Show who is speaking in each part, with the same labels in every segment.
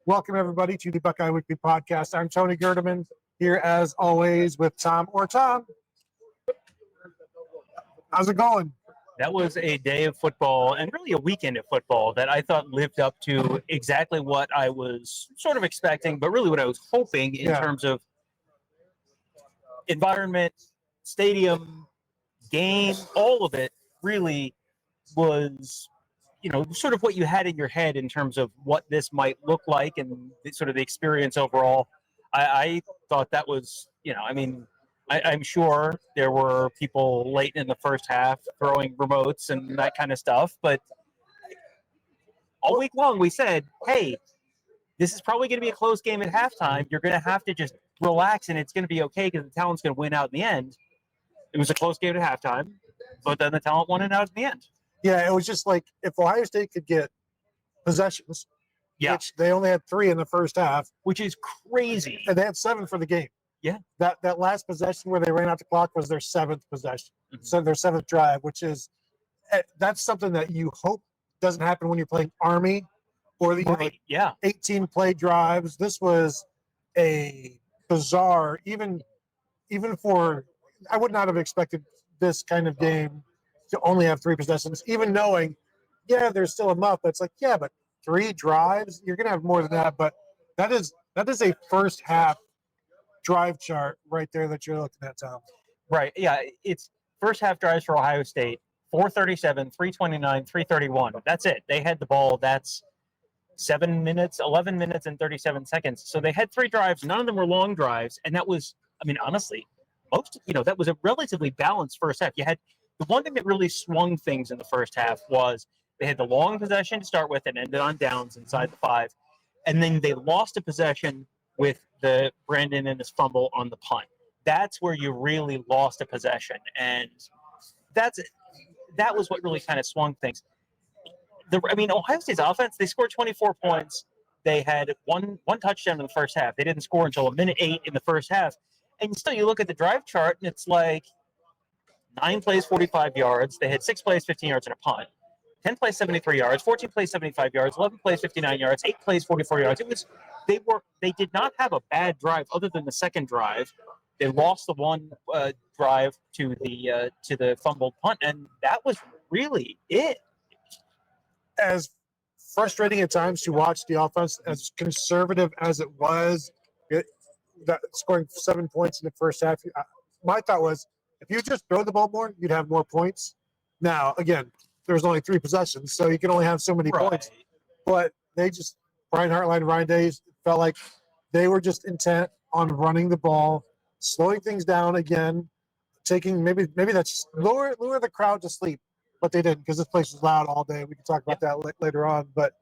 Speaker 1: Welcome, everybody, to the Buckeye Weekly Podcast. I'm Tony Gerdeman, here as always with Tom. Tom, how's it going?
Speaker 2: That was a day of football and really a weekend of football that I thought lived up to exactly what I was sort of expecting, but really what I was hoping in terms of environment, stadium, game, all of it really was, sort of what you had in your head in terms of what this might look like and sort of the experience overall. I thought that was, I'm sure there were people late in the first half throwing remotes and that kind of stuff, but all week long we said, hey, this is probably going to be a close game at halftime. You're going to have to just relax and it's going to be okay because the talent's going to win out in the end. It was a close game at halftime, but then the talent won it out in the end.
Speaker 1: Yeah, it was just like if Ohio State could get possessions, which they only had 3 in the first half.
Speaker 2: Which is crazy.
Speaker 1: And they had 7 for the game.
Speaker 2: Yeah.
Speaker 1: That last possession where they ran out the clock was their 7th possession. Mm-hmm. So their 7th drive, which is that's something that you hope doesn't happen when you're playing Army or the 18-play drives. This was a bizarre, even for I would not have expected this kind of game to only have 3 possessions, even knowing, there's still enough. That's like, but 3 drives, you're going to have more than that. But that is a first half drive chart right there that you're looking at, Tom.
Speaker 2: Right. Yeah. It's first half drives for Ohio State, 437, 329, 331. That's it. They had the ball. That's 11 minutes and 37 seconds. So they had 3 drives. None of them were long drives. And that was, honestly, that was a relatively balanced first half. You had the one thing that really swung things in the first half was they had the long possession to start with and ended on downs inside the 5. And then they lost a possession with the Brandon and his fumble on the punt. That's where you really lost a possession. And that was what really kind of swung things. Ohio State's offense, they scored 24 points. They had one touchdown in the first half. They didn't score until a minute 8 in the first half. And still, you look at the drive chart, and it's like 9 plays, 45 yards. They had 6 plays, 15 yards, and a punt. 10 plays, 73 yards. 14 plays, 75 yards. 11 plays, 59 yards. 8 plays, 44 yards. They did not have a bad drive other than the second drive. They lost the one drive to the fumbled punt, and that was really it.
Speaker 1: As frustrating at times to watch the offense, as conservative as it was, scoring 7 points in the first half, my thought was if you just throw the ball more, you'd have more points. Now, again, there was only 3 possessions, so you can only have so many points. But Brian Hartline, Ryan Day felt like they were just intent on running the ball, slowing things down again, taking maybe that's lure the crowd to sleep, but they didn't because this place was loud all day. We can talk about that later on. But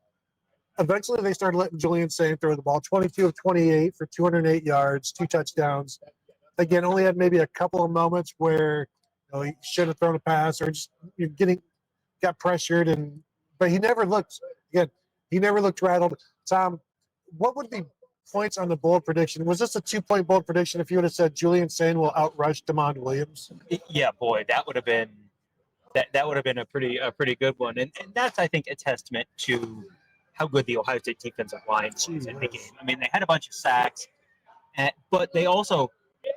Speaker 1: eventually they started letting Julian Sayin throw the ball, 22 of 28 for 208 yards, 2 touchdowns. Again, only had maybe a couple of moments where he should have thrown a pass or just got pressured, but he never looked rattled. Tom, what would be points on the bold prediction? Was this a 2-point bold prediction if you would have said Julian Sayin will outrush DeMond Williams?
Speaker 2: Yeah, boy, that would have been a pretty good one, and that's, I think, a testament to how good the Ohio State defensive line was in the game. They had a bunch of sacks, but they also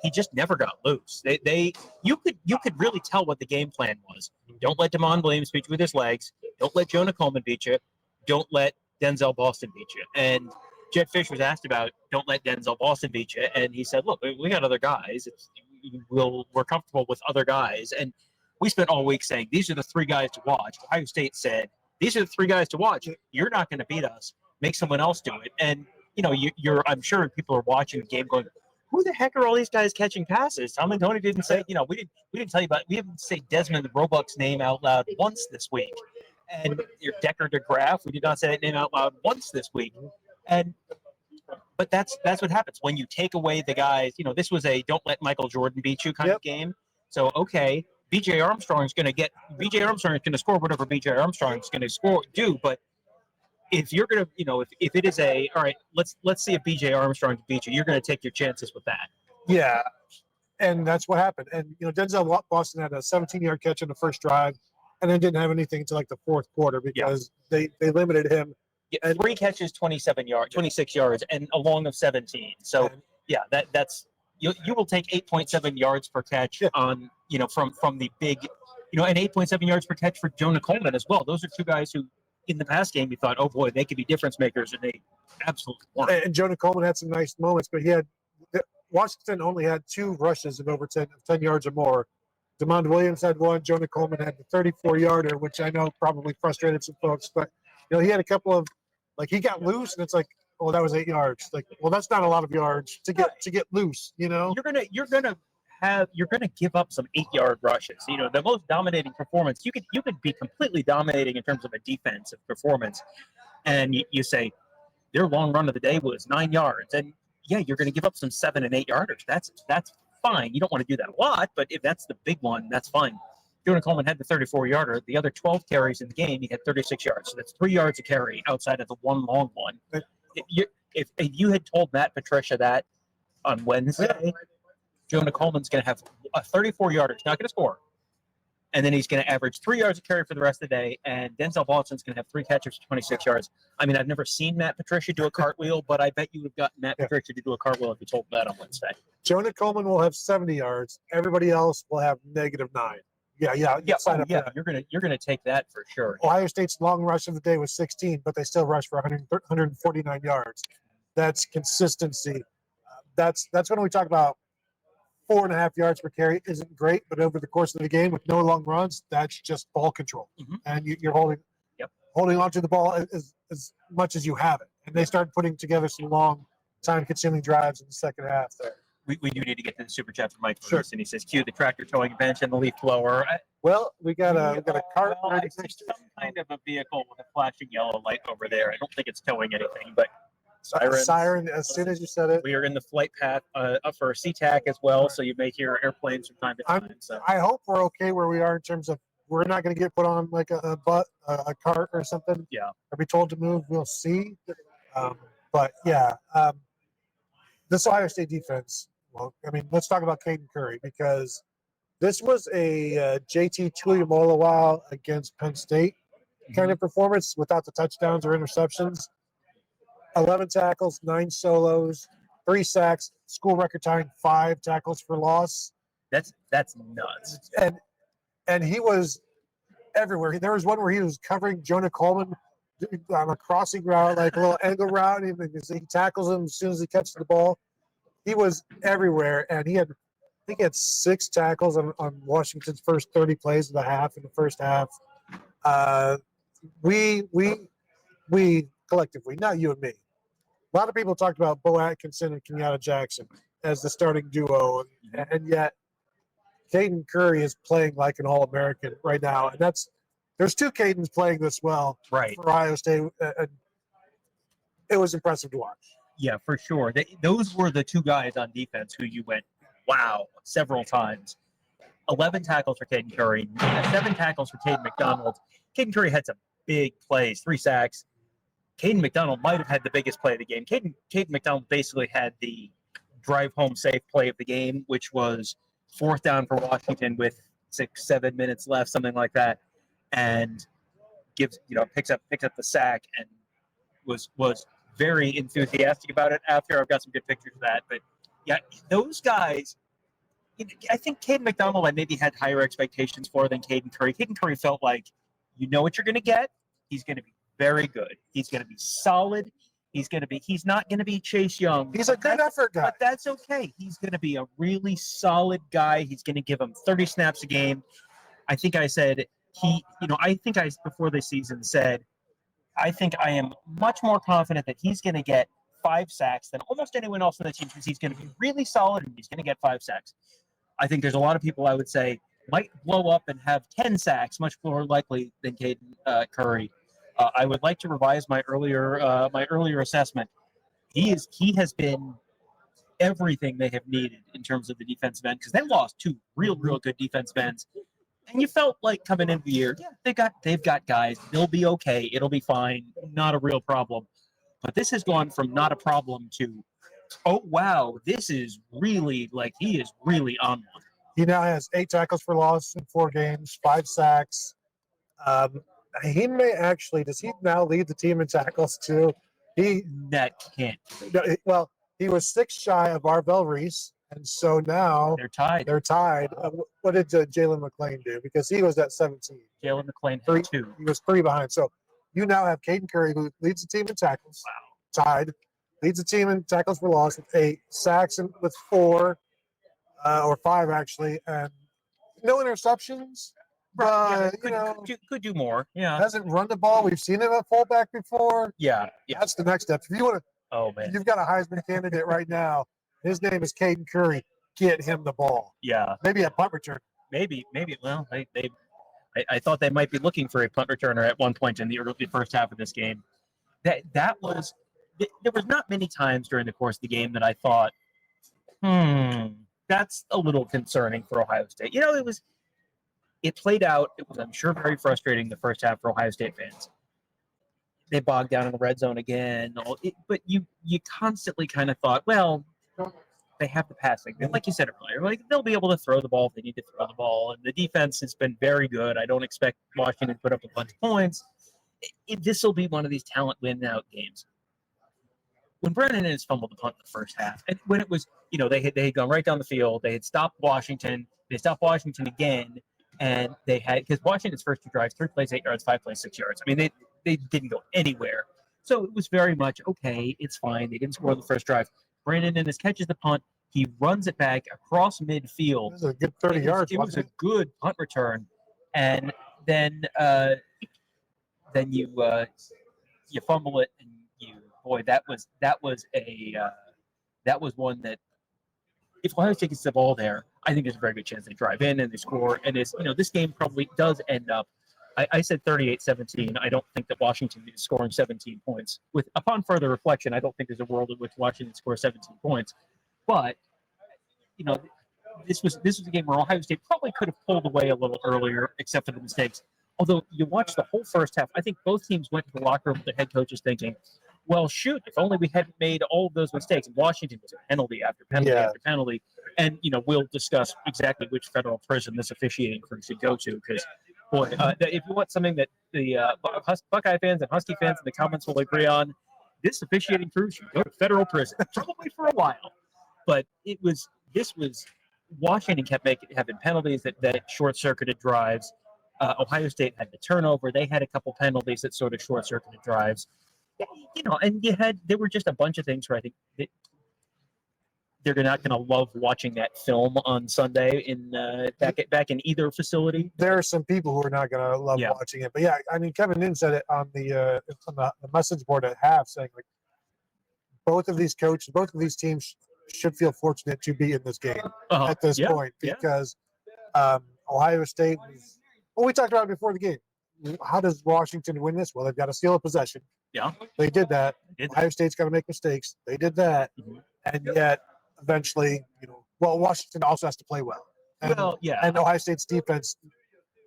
Speaker 2: he just never got loose. You could really tell what the game plan was. Don't let DeMond Williams beat you with his legs. Don't let Jonah Coleman beat you. Don't let Denzel Boston beat you. And Jedd Fisch was asked about don't let Denzel Boston beat you, and he said, "Look, we got other guys. We're comfortable with other guys." And we spent all week saying these are the 3 guys to watch. Ohio State said these are the 3 guys to watch. You're not going to beat us. Make someone else do it. And I'm sure people are watching the game going, who the heck are all these guys catching passes? Tom and Tony didn't say, we didn't tell you about, we haven't say Desmond Roebuck's name out loud once this week. And your Decker DeGraff, we did not say that name out loud once this week. But that's what happens when you take away the guys. This was a don't let Michael Jordan beat you kind of game. So, okay, B.J. Armstrong is going to score whatever B.J. Armstrong is going to do. But if you're going to, if it is all right, let's see if B.J. Armstrong can beat you, you're going to take your chances with that.
Speaker 1: Yeah, and that's what happened. And, Denzel Boston had a 17-yard catch in the first drive and then didn't have anything until like the fourth quarter because they limited him
Speaker 2: Yeah, 3 catches, 26 yards, and a long of 17. So that's you will take 8.7 yards per catch on from the big, and 8.7 yards per catch for Jonah Coleman as well. Those are two guys who in the past game you thought, oh boy, they could be difference makers, and they absolutely weren't.
Speaker 1: And Jonah Coleman had some nice moments, but Washington only had 2 rushes of over 10 yards or more. DeMond Williams had 1. Jonah Coleman had the 34-yarder, which I know probably frustrated some folks. But he had a couple of he got loose, and it's like, oh, that was 8 yards. Like, well, that's not a lot of yards to get loose. You're
Speaker 2: gonna give up some 8-yard rushes. The most dominating performance. You could be completely dominating in terms of a defensive performance, and you say their long run of the day was 9 yards, and you're going to give up some 7 and 8 yarders. That's fine. You don't want to do that a lot, but if that's the big one, that's fine. Jonah Coleman had the 34-yarder. The other 12 carries in the game, he had 36 yards. So that's 3 yards a carry outside of the one long one. If you had told Matt Patricia that on Wednesday, Jonah Coleman's going to have a 34-yarder. He's not going to score. And then he's going to average 3 yards a carry for the rest of the day. And Denzel Boston's going to have 3 catches for 26 yards. I mean, I've never seen Matt Patricia do a cartwheel, but I bet you would have gotten Matt Patricia to do a cartwheel if you told that on Wednesday.
Speaker 1: Jonah Coleman will have 70 yards. Everybody else will have -9. Yeah.
Speaker 2: You're gonna take that for sure.
Speaker 1: Ohio State's long rush of the day was 16, but they still rushed for 149 yards. That's consistency. That's when we talk about 4.5 yards per carry isn't great, but over the course of the game with no long runs, that's just ball control, and you're holding onto the ball as much as you have it. And they started putting together some long, time-consuming drives in the second half there.
Speaker 2: We do need to get to the super chat from Mike Ferguson. He says, cue the tractor towing bench and the leaf blower.
Speaker 1: Well, we got a cart.
Speaker 2: I see some kind of a vehicle with a flashing yellow light over there. I don't think it's towing anything, but
Speaker 1: siren as soon as you said it.
Speaker 2: We are in the flight path up for SeaTac as well, so you may hear airplanes from time to time.
Speaker 1: I hope we're okay where we are in terms of we're not going to get put on like a cart or something.
Speaker 2: Yeah.
Speaker 1: Are we told to move? We'll see. This Ohio State defense. Well, I mean, let's talk about Caden Curry because this was a JT Tuimoloau against Penn State kind of performance without the touchdowns or interceptions. 11 tackles, 9 solos, 3 sacks, school record tying 5 tackles for loss.
Speaker 2: That's nuts.
Speaker 1: And he was everywhere. There was one where he was covering Jonah Coleman on a crossing route, like a little angle route. He tackles him as soon as he catches the ball. He was everywhere, and I think he had 6 tackles on Washington's first 30 plays of the half in the first half. We collectively, not you and me. A lot of people talked about Bo Atkinson and Kenyatta Jackson as the starting duo, and yet Caden Curry is playing like an All-American right now, and there's 2 Cadens playing this well for Ohio State, and it was impressive to watch.
Speaker 2: Yeah, for sure. Those were the 2 guys on defense who you went, wow, several times. 11 tackles for Caden Curry, 7 tackles for Caden McDonald. Caden Curry had some big plays, 3 sacks. Caden McDonald might have had the biggest play of the game. Caden McDonald basically had the drive home safe play of the game, which was 4th down for Washington with 6-7 minutes left, something like that, and picks up the sack and was very enthusiastic about it after. I've got some good pictures of that. But, yeah, those guys, I think Caden McDonald I maybe had higher expectations for than Caden Curry. Caden Curry felt like you know what you're going to get. He's going to be very good. He's going to be solid. He's not going to be Chase Young.
Speaker 1: He's a good effort guy.
Speaker 2: But that's okay. He's going to be a really solid guy. He's going to give him 30 snaps a game. I think I said before the season said, I think I am much more confident that he's going to get 5 sacks than almost anyone else on the team because he's going to be really solid and he's going to get 5 sacks. I think there's a lot of people I would say might blow up and have 10 sacks, much more likely than Caden Curry. I would like to revise my earlier assessment. He has been everything they have needed in terms of the defensive end because they lost 2 real good defensive ends. And you felt like coming into the year, they've got guys. They'll be okay. It'll be fine. Not a real problem. But this has gone from not a problem to, oh, wow, this is really, he is really on one.
Speaker 1: He now has 8 tackles for loss in 4 games, 5 sacks. he may actually. Does he now lead the team in tackles too?
Speaker 2: That can't.
Speaker 1: Well, he was 6 shy of Rivalries, and so now
Speaker 2: They're tied.
Speaker 1: they're tied. What did Jalen McLean do? Because he was at 17.
Speaker 2: Jalen McLean had 2.
Speaker 1: He was 3 behind. So you now have Caden Curry, who leads the team in tackles, tied, leads the team in tackles for loss with 8, sacks with 4 or 5 actually, and no interceptions. But
Speaker 2: could do more. Yeah,
Speaker 1: hasn't run the ball. We've seen him at fullback before.
Speaker 2: Yeah.
Speaker 1: That's the next step. If you want to,
Speaker 2: oh man,
Speaker 1: you've got a Heisman candidate right now. His name is Caden Curry. Get him the ball.
Speaker 2: Yeah,
Speaker 1: maybe a punt return.
Speaker 2: Maybe. Well, I thought they might be looking for a punt returner at one point in the early first half of this game. That was there was not many times during the course of the game that I thought, that's a little concerning for Ohio State. It played out. It was, I'm sure, very frustrating the first half for Ohio State fans. They bogged down in the red zone again. But you constantly kind of thought, well, they have the passing. And like you said earlier, like they'll be able to throw the ball if they need to throw the ball. And the defense has been very good. I don't expect Washington to put up a bunch of points. This will be one of these talent win-out games. When Brennan has fumbled the punt in the first half, and when it was, they had gone right down the field, they had stopped Washington. They stopped Washington again. And they had, because Washington's first 2 drives, 3 plays 8 yards, 5 plays 6 yards. I mean, they didn't go anywhere. So it was very much, okay, it's fine. They didn't score the first drive. Brandon Ennis catches the punt. He runs it back across midfield.
Speaker 1: It was a good 30 yards.
Speaker 2: It was a good punt return. And then you fumble it, and that was one that, if Ohio State gets the ball there, I think there's a very good chance they drive in and they score. And this game probably does end up. I said 38-17. I don't think that Washington is scoring 17 points. Upon further reflection, I don't think there's a world in which Washington scores 17 points. But this was a game where Ohio State probably could have pulled away a little earlier, except for the mistakes. Although you watch the whole first half, I think both teams went to the locker room with the head coaches thinking, well, shoot, if only we hadn't made all of those mistakes. And Washington was a penalty after penalty after penalty. And, we'll discuss exactly which federal prison this officiating crew should go to. Because, boy, if you want something that the Buckeye fans and Husky fans in the comments will agree on, this officiating crew should go to federal prison, probably for a while. But this was Washington kept having penalties that short-circuited drives. Ohio State had the turnover. They had a couple penalties that sort of short-circuited drives. And there were just a bunch of things where I think they're not going to love watching that film on Sunday back in either facility.
Speaker 1: There are some people who are not going to love watching it, but I mean, Kevin Newton said it on the message board at half, saying like both of these teams should feel fortunate to be in this game at this point because Ohio State. Well, we talked about it before the game. How does Washington win this? Well, they've got to steal a possession.
Speaker 2: Yeah.
Speaker 1: They did that. Ohio State's got to make mistakes. They did that. Mm-hmm. And yet, eventually, Washington also has to play well. And, and Ohio State's defense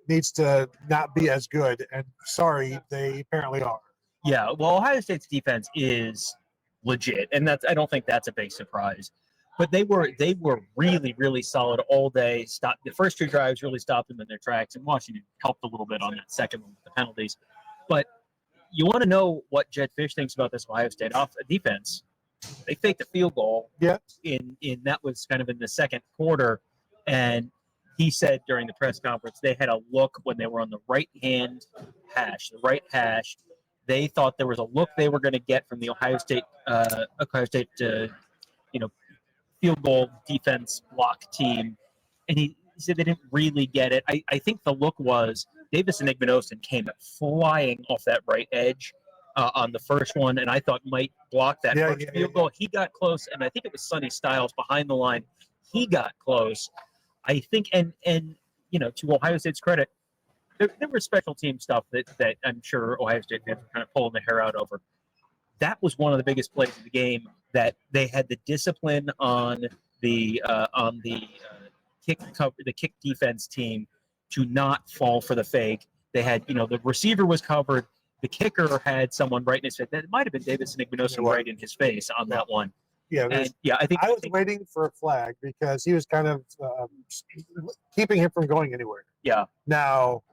Speaker 1: needs to not be as good. And sorry, they apparently are.
Speaker 2: Yeah, well, Ohio State's defense is legit. And I don't think that's a big surprise. But they were really, really solid all day. The first 2 drives really stopped them in their tracks, and Washington helped a little bit on that second one with the penalties. But you want to know what Jedd Fisch thinks about this Ohio State defense. They faked a field goal.
Speaker 1: Yeah.
Speaker 2: In that was kind of in the second quarter, and he said during the press conference they had a look when they were on the right hash. They thought there was a look they were going to get from the Ohio State field goal defense block team, and he said they didn't really get it. I think the look was Davis and Igbenogson came flying off that right edge on the first one, and I thought might block that first field goal. He got close, and I think it was Sonny Styles behind the line. He got close. I think, and to Ohio State's credit, there was special team stuff that I'm sure Ohio State fans were kind of pulling their hair out over. That was one of the biggest plays of the game, that they had the discipline on the kick defense team to not fall for the fake. They had, the receiver was covered. The kicker had someone right in his face. That might have been Davis and Igbenogson right in his face on that one.
Speaker 1: Yeah, I was waiting for a flag because he was kind of keeping him from going anywhere.
Speaker 2: Yeah.
Speaker 1: Now,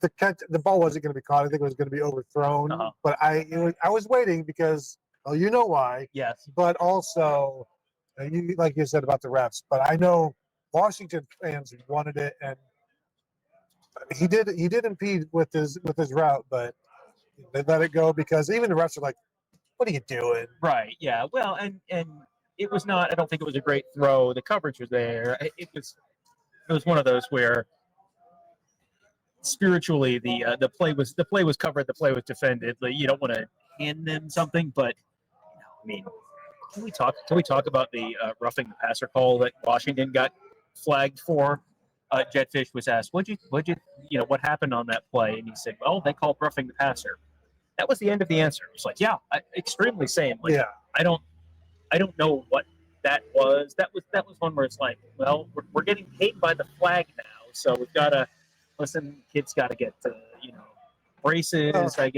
Speaker 1: the ball wasn't going to be caught. I think it was going to be overthrown.
Speaker 2: Uh-huh.
Speaker 1: But I was waiting because, well, you know why.
Speaker 2: Yes.
Speaker 1: But also, like you said about the refs. But I know Washington fans wanted it, and he did impede with his route, but they let it go because even the refs are like, "What are you doing?"
Speaker 2: Right. Yeah. Well, and it was not. I don't think it was a great throw. The coverage was there. It was one of those where spiritually the play was covered, the play was defended. Like, you don't want to hand them something, but I mean, can we talk about the roughing the passer call that Washington got flagged for? Jedd Fisch was asked, what happened on that play? And he said, well, they called roughing the passer. That was the end of the answer. It was like, yeah, extremely sane. Like,
Speaker 1: Yeah.
Speaker 2: I don't know what that was. That was one where it's like, well, we're getting paid by the flag now, so we've got to listen. Kids got to get braces. I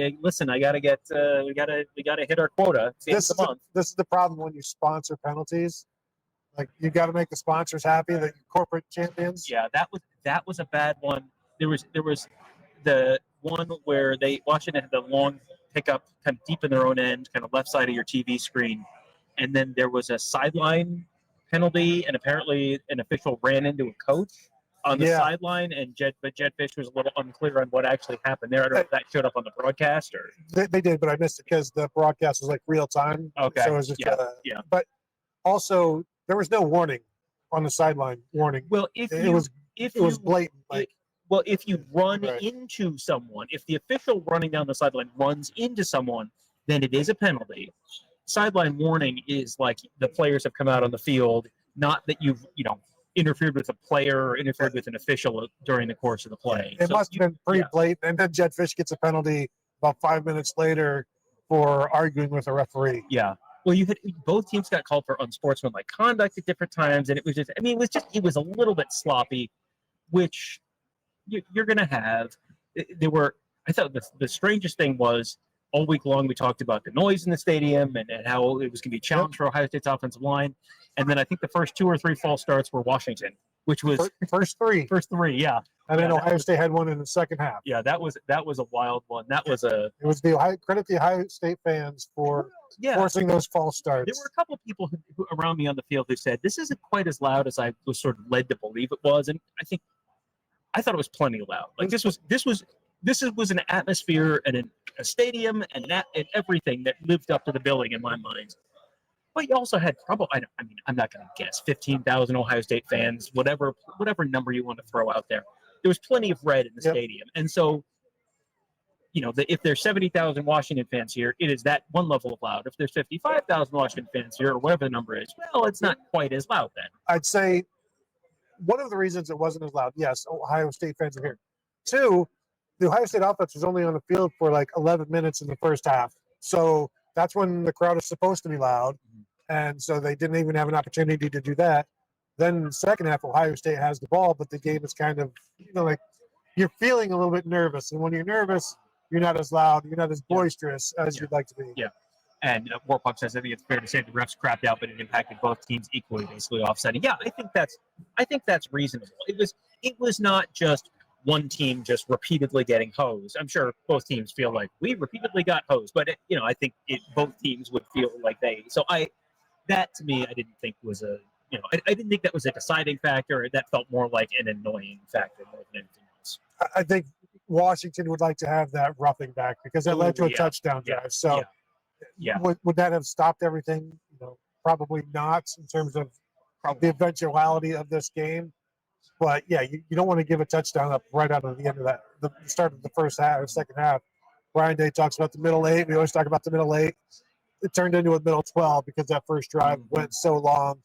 Speaker 2: got to get we got to hit our quota. It's the end of the month.
Speaker 1: This is the problem when you sponsor penalties. Like, you got to make the sponsors happy, the corporate champions.
Speaker 2: Yeah, that was a bad one. There was the one where Washington had the long pickup kind of deep in their own end, kind of left side of your TV screen, and then there was a sideline penalty, and apparently an official ran into a coach on the sideline, and Jedd Fisch was a little unclear on what actually happened there. I don't know if that showed up on the broadcast or
Speaker 1: they did, but I missed it because the broadcast was like real time.
Speaker 2: Okay,
Speaker 1: so it was just
Speaker 2: yeah.
Speaker 1: But also, there was no warning on the sideline. Warning.
Speaker 2: Well,
Speaker 1: it was blatant.
Speaker 2: Well, if you run into someone, if the official running down the sideline runs into someone, then it is a penalty. Sideline warning is like the players have come out on the field, not that you've interfered with a player or interfered with an official during the course of the play.
Speaker 1: It must have been pretty blatant. And then Jedd Fisch gets a penalty about 5 minutes later for arguing with a referee.
Speaker 2: Yeah. Well, both teams got called for unsportsmanlike conduct at different times, and it was a little bit sloppy, which you're going to have. I thought the strangest thing was all week long we talked about the noise in the stadium and how it was going to be a challenge for Ohio State's offensive line. And then I think the first 2 or 3 false starts were Washington, which was
Speaker 1: first three.
Speaker 2: First 3, yeah.
Speaker 1: And then Ohio State had one in the second half.
Speaker 2: Yeah, that was a wild one.
Speaker 1: It was credit the Ohio State fans for forcing those false starts.
Speaker 2: There were a couple of people who around me on the field who said this isn't quite as loud as I was sort of led to believe it was, and I thought it was plenty loud. Like this was an atmosphere and a stadium and everything that lived up to the billing in my mind. But you also had probably, I'm not going to guess, 15,000 Ohio State fans, whatever number you want to throw out there. There was plenty of red in the stadium. And so, if there's 70,000 Washington fans here, it is that one level of loud. If there's 55,000 Washington fans here, or whatever the number is, well, it's not quite as loud then.
Speaker 1: I'd say one of the reasons it wasn't as loud, yes, Ohio State fans are here. 2, the Ohio State offense was only on the field for like 11 minutes in the first half. So that's when the crowd is supposed to be loud. And so they didn't even have an opportunity to do that. Then in the second half, Ohio State has the ball, but the game is kind of, like you're feeling a little bit nervous. And when you're nervous, you're not as loud, you're not as boisterous as you'd like to be.
Speaker 2: Yeah. And Warpuck says, I think it's fair to say the refs crapped out, but it impacted both teams equally, basically offsetting. Yeah, I think that's reasonable. It was not just one team just repeatedly getting hosed. I'm sure both teams feel like we repeatedly got hosed, but I think both teams would feel like that to me, I didn't think was I didn't think that was a deciding factor. That felt more like an annoying factor more than anything else.
Speaker 1: I think Washington would like to have that roughing back because it led to a touchdown drive. So would that have stopped everything? Probably not in terms of the eventuality of this game. But yeah, you don't want to give a touchdown up right out of the end of the start of the first half or second half. Brian Day talks about the middle 8. We always talk about the middle 8. It turned into a middle 12 because that first drive went so long.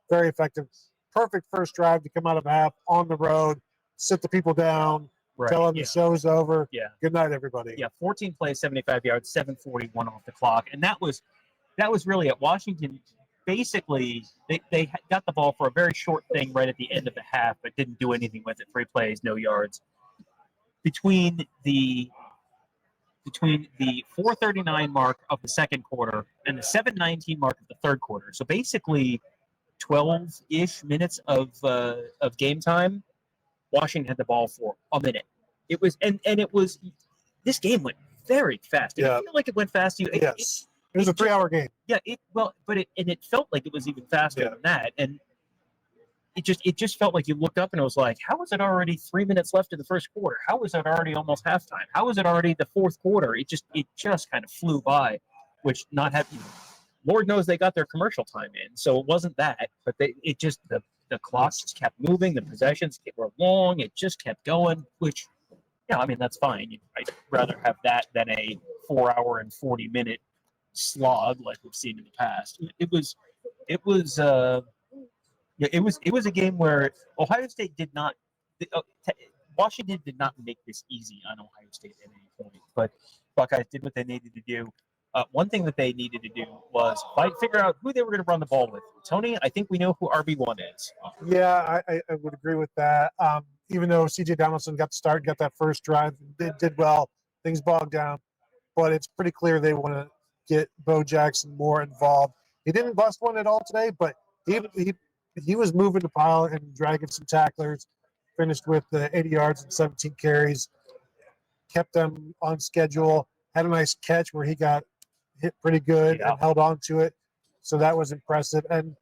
Speaker 1: Very effective. Perfect first drive to come out of half on the road, sit the people down, tell them the show's over.
Speaker 2: Yeah.
Speaker 1: Good night, everybody.
Speaker 2: Yeah, 14 plays, 75 yards, 7:41 off the clock. And that was really at Washington. Basically, they got the ball for a very short thing right at the end of the half, but didn't do anything with it. 3 plays, no yards. Between the 4:39 mark of the second quarter and the 7:19 mark of the third quarter, so basically 12-ish minutes of game time, Washington had the ball for a minute. It was, and it was. This game went very fast. Did it feel like it went fast?
Speaker 1: Yes. It was a 3-hour game.
Speaker 2: Yeah. It felt like it was even faster than that, and it just felt like you looked up and it was like, how is it already 3 minutes left in the first quarter? How is it already almost halftime? How is it already the fourth quarter? It just kind of flew by, which not having, Lord knows they got their commercial time in, so it wasn't that, but the clock just kept moving, the possessions were long, it just kept going, which, yeah, I mean, that's fine. I'd rather have that than a 4-hour and 40-minute slog like we've seen in the past. It was a game where Ohio State did not. Washington did not make this easy on Ohio State at any point, but Buckeyes did what they needed to do. One thing that they needed to do was figure out who they were going to run the ball with. Tony, I think we know who RB1 is.
Speaker 1: Yeah, I would agree with that. Even though C.J. Donaldson got the start, got that first drive, did well, things bogged down. But it's pretty clear they want to get Bo Jackson more involved. He didn't bust one at all today, but he was moving the pile and dragging some tacklers, finished with 80 yards and 17 carries, kept them on schedule, had a nice catch where he got hit pretty good and held on to it. So that was impressive. And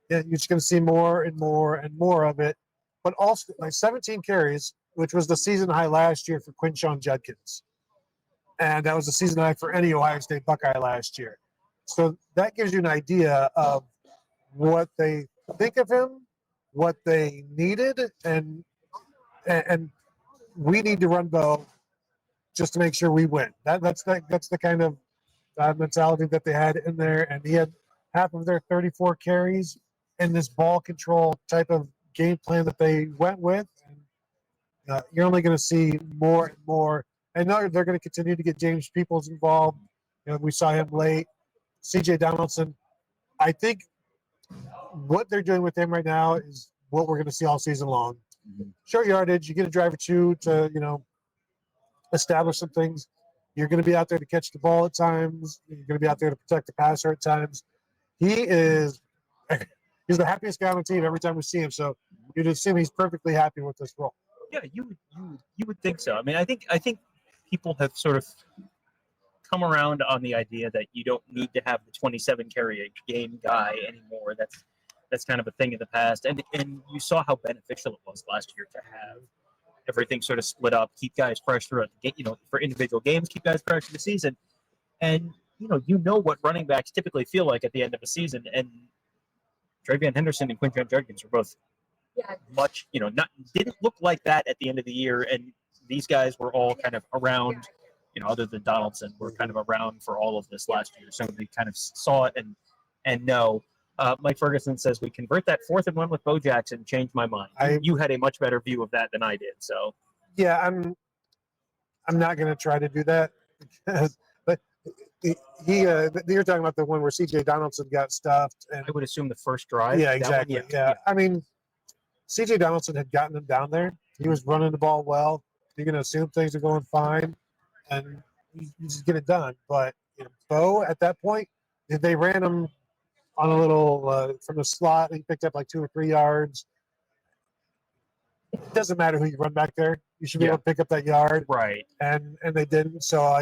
Speaker 1: you're just going to see more and more and more of it. But also, 17 carries, which was the season high last year for Quinshon Judkins. And that was the season high for any Ohio State Buckeye last year. So that gives you an idea of what they think of him, what they needed, and we need to run Bo just to make sure we win. That's the kind of mentality that they had in there. And he had half of their 34 carries in this ball control type of game plan that they went with. And, you're only going to see more and more. And now they're going to continue to get James Peoples involved. We saw him late. C.J. Donaldson. I think what they're doing with him right now is what we're going to see all season long. Mm-hmm. Short yardage, you get a drive or two to, establish some things. You're going to be out there to catch the ball at times. You're going to be out there to protect the passer at times. He's the happiest guy on the team every time we see him. So you'd assume he's perfectly happy with this role.
Speaker 2: Yeah, you would think so. I mean, I think people have sort of come around on the idea that you don't need to have the 27 carry a game guy anymore. That's kind of a thing in the past. And you saw how beneficial it was last year to have everything sort of split up, keep guys fresh throughout the game, for individual games, keep guys fresh for the season. And you know what running backs typically feel like at the end of a season. And Travion Henderson and Quinshon Judkins were both much, didn't look like that at the end of the year. And these guys were all kind of around, other than Donaldson, were kind of around for all of this last year. So they kind of saw it and know. Mike Ferguson says, we convert that 4th and 1 with Bo Jackson, changed my mind. You had a much better view of that than I did. So
Speaker 1: yeah, I'm not going to try to do that. But you're talking about the one where C.J. Donaldson got stuffed. And
Speaker 2: I would assume the first drive.
Speaker 1: Yeah, exactly. Yeah. I mean, C.J. Donaldson had gotten him down there. He was running the ball well. You're going to assume things are going fine, and you just get it done. But Bo, at that point, they ran him on a little from the slot. He picked up like 2 or 3 yards. It doesn't matter who you run back there. You should be able to pick up that yard.
Speaker 2: Right.
Speaker 1: And they didn't. So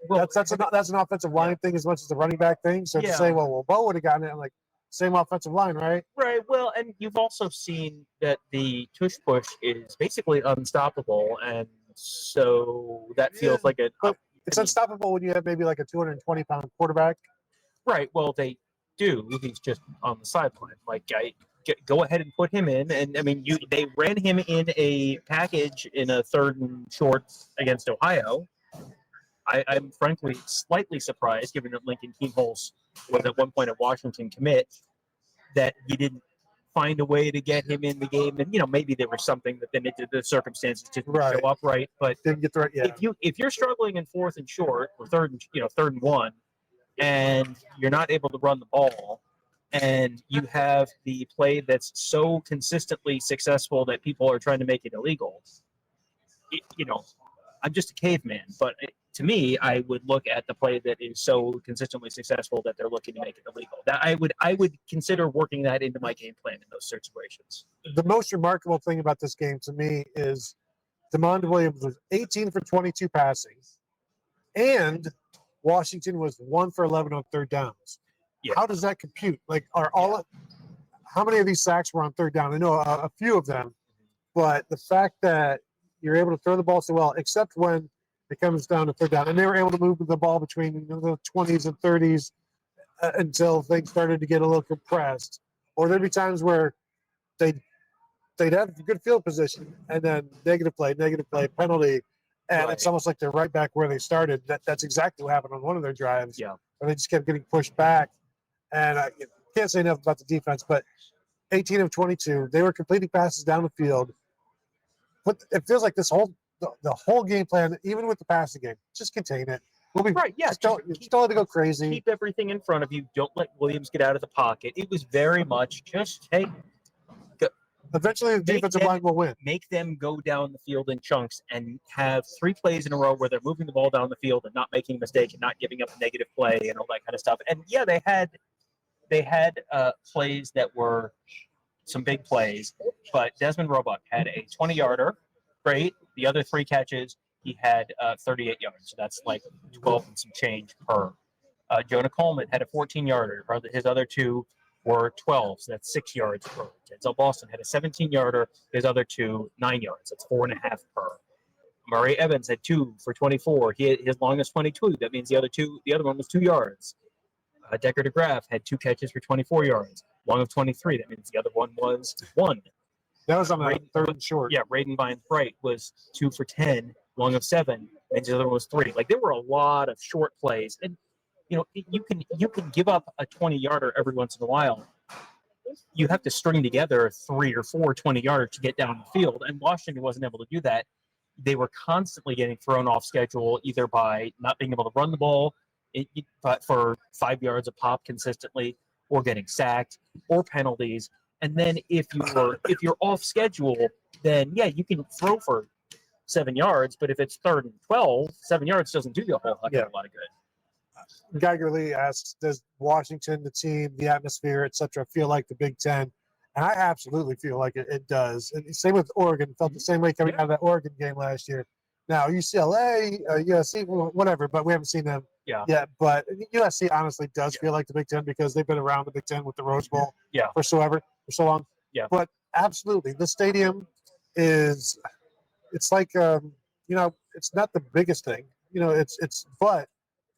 Speaker 1: that's an offensive line thing as much as the running back thing. So to say, well, Bo would have gotten it, I'm like, same offensive line, right?
Speaker 2: Right. Well, and you've also seen that the tush push is basically unstoppable, and so that feels like
Speaker 1: it's unstoppable when you have maybe like a 220-pound quarterback.
Speaker 2: Right. Well, they do. He's just on the sideline. Like, go ahead and put him in. And I mean, they ran him in a package in a 3rd and short against Ohio. I'm frankly slightly surprised, given that Lincoln Keenholz was at one point at Washington commit, that he didn't find a way to get him in the game. And maybe there was something that then the circumstances didn't show up right. But
Speaker 1: didn't get the right. Yeah.
Speaker 2: If you're struggling in 4th and short or 3rd and 1, and you're not able to run the ball, and you have the play that's so consistently successful that people are trying to make it illegal, I'm just a caveman, but to me, I would look at the play that is so consistently successful that they're looking to make it illegal. That I would consider working that into my game plan in those situations.
Speaker 1: The most remarkable thing about this game to me is DeMond Williams was 18 for 22 passing, and Washington was 1 for 11 on third downs.
Speaker 2: Yeah.
Speaker 1: How does that compute? Like, how many of these sacks were on third down? I know a few of them, but the fact that you're able to throw the ball so well, except when it comes down to third down, and they were able to move the ball between the 20s and 30s until things started to get a little compressed. Or there'd be times where they'd have good field position and then negative play, penalty, and it's almost like they're right back where they started. That's exactly what happened on one of their drives.
Speaker 2: Yeah.
Speaker 1: Where they just kept getting pushed back. And I can't say enough about the defense, but 18 of 22, they were completing passes down the field. But it feels like the whole game plan, even with the passing game, just contain it. We'll be
Speaker 2: right. Yeah.
Speaker 1: Just don't let it go crazy.
Speaker 2: Keep everything in front of you. Don't let Williams get out of the pocket. It was very much just, hey,
Speaker 1: eventually the defensive line will win.
Speaker 2: Make them go down the field in chunks and have 3 plays in a row where they're moving the ball down the field and not making a mistake and not giving up a negative play and all that kind of stuff. And yeah, they had plays that were some big plays, but Desmond Roebuck had a 20-yarder. Great. The other 3 catches, he had 38 yards. So that's like 12 and some change per. Jonah Coleman had a 14-yarder. His other 2 were 12, so that's 6 yards per. Denzel Boston had a 17-yarder. His other 2, 9 yards. That's 4.5 per. Murray Evans had 2 for 24. His longest 22. That means the other one was 2 yards. Decker DeGraff had 2 catches for 24 yards. Long of 23. That means the other one was 1.
Speaker 1: That was on a third and short.
Speaker 2: Yeah, Raiden Vines Bright was 2 for 10. Long of 7. And the other one was 3. Like, there were a lot of short plays. And you can give up a 20-yarder every once in a while. You have to string together 3 or 4 20-yarders to get down the field, and Washington wasn't able to do that. They were constantly getting thrown off schedule, either by not being able to run the ball for 5 yards a pop consistently, or getting sacked, or penalties. And then if you're off schedule, then yeah, you can throw for 7 yards, but if it's 3rd and 12, 7 yards doesn't do you a whole lot of good.
Speaker 1: Geiger Lee asks, does Washington, the team, the atmosphere, etc., feel like the Big Ten? And I absolutely feel like it does. And same with Oregon. Felt the same way coming out of that Oregon game last year. Now, UCLA, USC, whatever, but we haven't seen them yet. But USC honestly does feel like the Big Ten because they've been around the Big Ten with the Rose Bowl for so long.
Speaker 2: Yeah.
Speaker 1: But absolutely, the stadium is, it's like, it's not the biggest thing. But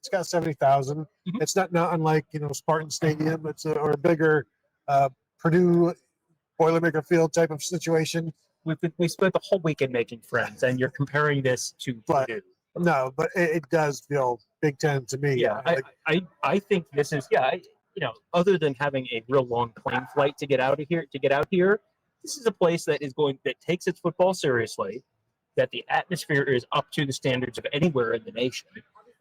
Speaker 1: it's got 70,000. Mm-hmm. It's not unlike, Spartan Stadium. It's or a bigger Purdue Boilermaker Field type of situation.
Speaker 2: We spent the whole weekend making friends, and you're comparing this to Purdue.
Speaker 1: No, but it does feel Big Ten to me.
Speaker 2: Yeah, I think this is other than having a real long plane flight to get out here, this is a place that takes its football seriously, that the atmosphere is up to the standards of anywhere in the nation.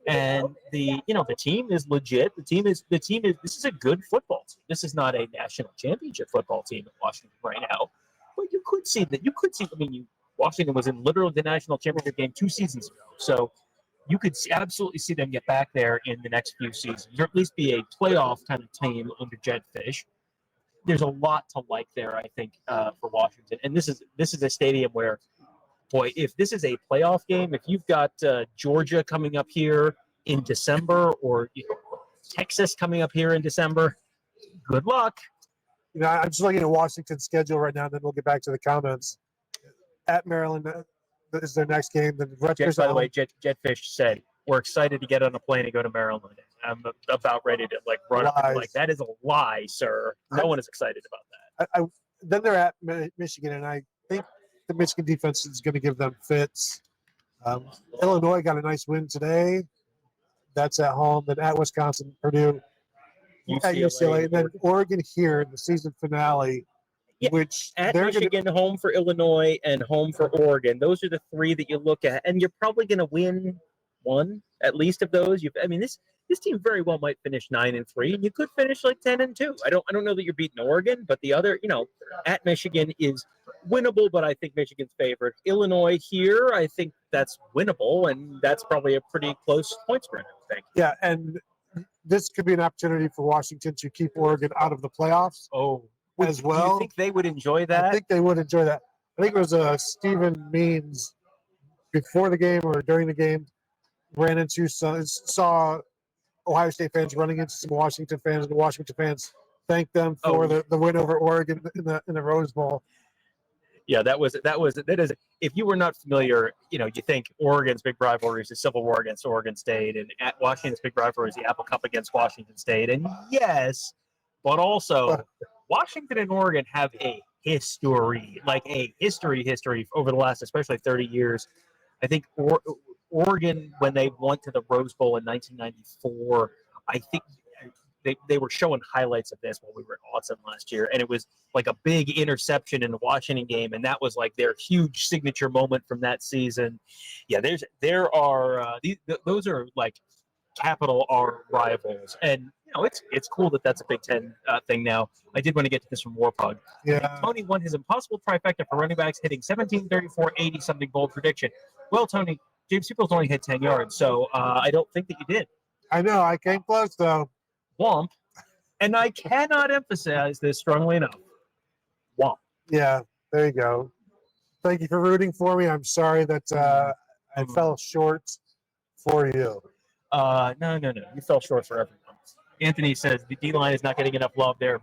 Speaker 2: And the team is legit. The team is this is a good football team. This is not a national championship football team in Washington right now. But you could see, Washington was in literally the national championship game 2 seasons ago. So you could absolutely see them get back there in the next few seasons, or at least be a playoff kind of team under Jedd Fisch. There's a lot to like there, I think, for Washington. And this is a stadium where, boy, if this is a playoff game, if you've got Georgia coming up here in December, or Texas coming up here in December, good luck.
Speaker 1: I'm just looking at Washington's schedule right now, and then we'll get back to the comments. At Maryland is their next game.
Speaker 2: By the way, Jedd Fisch said, we're excited to get on a plane and go to Maryland. I'm about ready to run up and that is a lie, sir. No one is excited about that.
Speaker 1: Then they're at Michigan, and I think the Michigan defense is going to give them fits. Illinois got a nice win today. That's at home. Then at Wisconsin, Purdue, at UCLA, and then Oregon here in the season finale.
Speaker 2: Yeah,
Speaker 1: which
Speaker 2: at Michigan, home for Illinois, and home for Oregon. Those are the 3 that you look at, and you're probably going to win one at least of those. This team very well might finish 9-3, and you could finish 10-2. I don't know that you're beating Oregon, but the other, at Michigan is winnable, but I think Michigan's favored. Illinois here, I think that's winnable, and that's probably a pretty close point spread, I think.
Speaker 1: Yeah, and this could be an opportunity for Washington to keep Oregon out of the playoffs. As well.
Speaker 2: Do you think they would enjoy that?
Speaker 1: I think they would enjoy that. I think it was Stephen Means before the game or during the game, ran into saw Ohio State fans running into some Washington fans, and the Washington fans thanked them for the win over Oregon in the Rose Bowl.
Speaker 2: Yeah, that is. If you were not familiar, you think Oregon's big rivalry is the Civil War against Oregon State, and at Washington's big rivalry is the Apple Cup against Washington State. And yes, but also Washington and Oregon have a history, like a history over the last, especially 30 years. I think Oregon, when they went to the Rose Bowl in 1994, I think they were showing highlights of this while we were at Autzen last year, and it was like a big interception in the Washington game, and that was like their huge signature moment from that season. Yeah, those are like capital R rivals, and it's cool that that's a Big Ten thing now. I did want to get to this from Warpug.
Speaker 1: Yeah.
Speaker 2: Tony won his impossible trifecta for running backs, hitting 17, 34, 80 something bold prediction. Well, Tony, James Peoples only hit 10 yards, so I don't think that you did.
Speaker 1: I know, I came close though.
Speaker 2: Womp. And I cannot emphasize this strongly enough. Womp.
Speaker 1: Yeah, there you go. Thank you for rooting for me. I'm sorry that I fell short for you.
Speaker 2: No. You fell short for everyone. Anthony says the D-line is not getting enough love. They're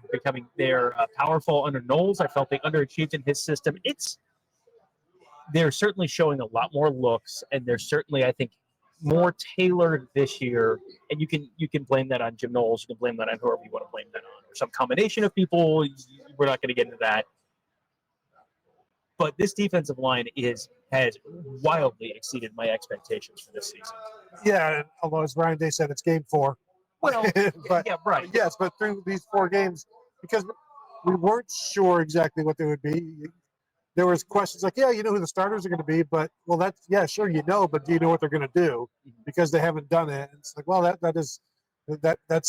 Speaker 2: powerful under Knowles. I felt they underachieved in his system. They're certainly showing a lot more looks, and they're certainly, I think, more tailored this year, and you can blame that on Jim Knowles. You can blame that on whoever you want to blame that on, or some combination of people. We're not going to get into that. But this defensive line has wildly exceeded my expectations for this season.
Speaker 1: Yeah, although as Ryan Day said, it's game 4.
Speaker 2: Well,
Speaker 1: but,
Speaker 2: yeah, right.
Speaker 1: Yes, but through these 4 games, because we weren't sure exactly what they would be. There was questions like, yeah, you know who the starters are going to be, but sure, but do you know what they're going to do? Because they haven't done it. And it's like, well, that's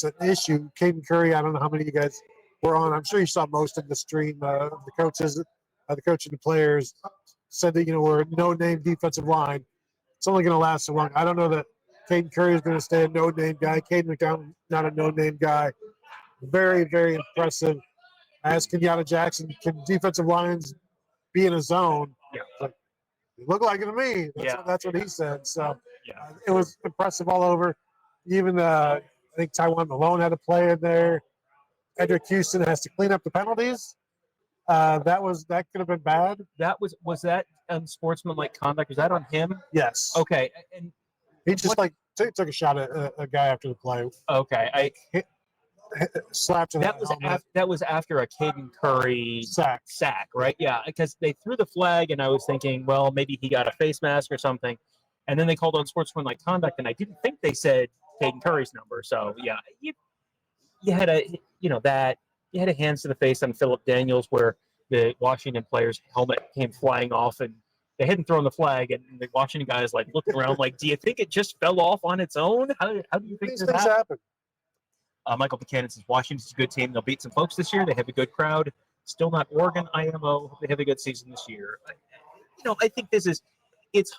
Speaker 1: an issue. Caden Curry, I don't know how many of you guys were on. I'm sure you saw most of the stream of the coaches, the coach and the players said that we're a no-name defensive line. It's only going to last so long. I don't know that Caden Curry is going to stay a no-name guy. Caden McDonald, not a no-name guy. Very, very impressive. As Kenyatta Jackson, can defensive lines be in a zone?
Speaker 2: Yeah.
Speaker 1: Like, you look like it to me. That's what he said. So it was impressive all over. Even I think Taiwan Malone had a play in there. Edric Houston has to clean up the penalties. That could have been bad.
Speaker 2: Was that unsportsmanlike conduct? Was that on him?
Speaker 1: Yes.
Speaker 2: Okay. And
Speaker 1: he just took a shot at a guy after the play.
Speaker 2: Okay.
Speaker 1: Slapped him.
Speaker 2: That was after a Caden Curry sack, right? Yeah, because they threw the flag, and I was thinking, well, maybe he got a face mask or something, and then they called on sportsmanlike conduct, and I didn't think they said Caden Curry's number. So yeah, you had a hands to the face on Phillip Daniels where the Washington player's helmet came flying off, and they hadn't thrown the flag, and the Washington guys looking around like, do you think it just fell off on its own? How do you think
Speaker 1: these things happen?
Speaker 2: Michael Buchanan says Washington's a good team. They'll beat some folks this year. They have a good crowd. Still not Oregon, IMO. They have a good season this year. I think it's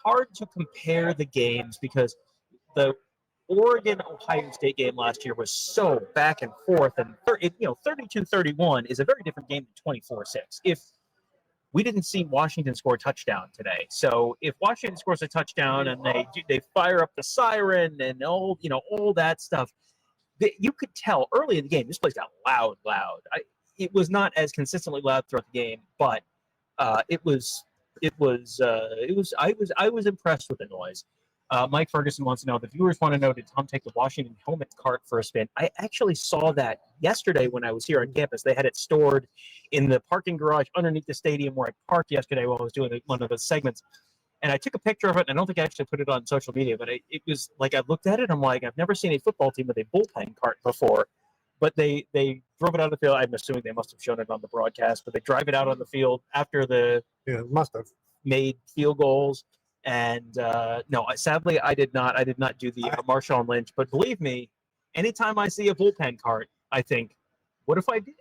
Speaker 2: hard to compare the games because the Oregon-Ohio State game last year was so back and forth. And, 32-31 is a very different game than 24-6. If we didn't see Washington score a touchdown today. So if Washington scores a touchdown and they fire up the siren and all that stuff, you could tell early in the game this place got loud. It was not as consistently loud throughout the game, but I was impressed with the noise. Mike Ferguson wants to know, the viewers want to know, did Tom take the Washington helmet cart for a spin? I actually saw that yesterday when I was here on campus. They had it stored in the parking garage underneath the stadium where I parked yesterday while I was doing one of the segments. And I took a picture of it, and I don't think I actually put it on social media, but it was like, I looked at it, I'm like, I've never seen a football team with a bullpen cart before. But they drove it out of the field. I'm assuming they must have shown it on the broadcast, but they drive it out on the field after
Speaker 1: must have
Speaker 2: made field goals. And no, sadly, I did not do the Marshawn Lynch. But believe me, anytime I see a bullpen cart, I think, what if I did?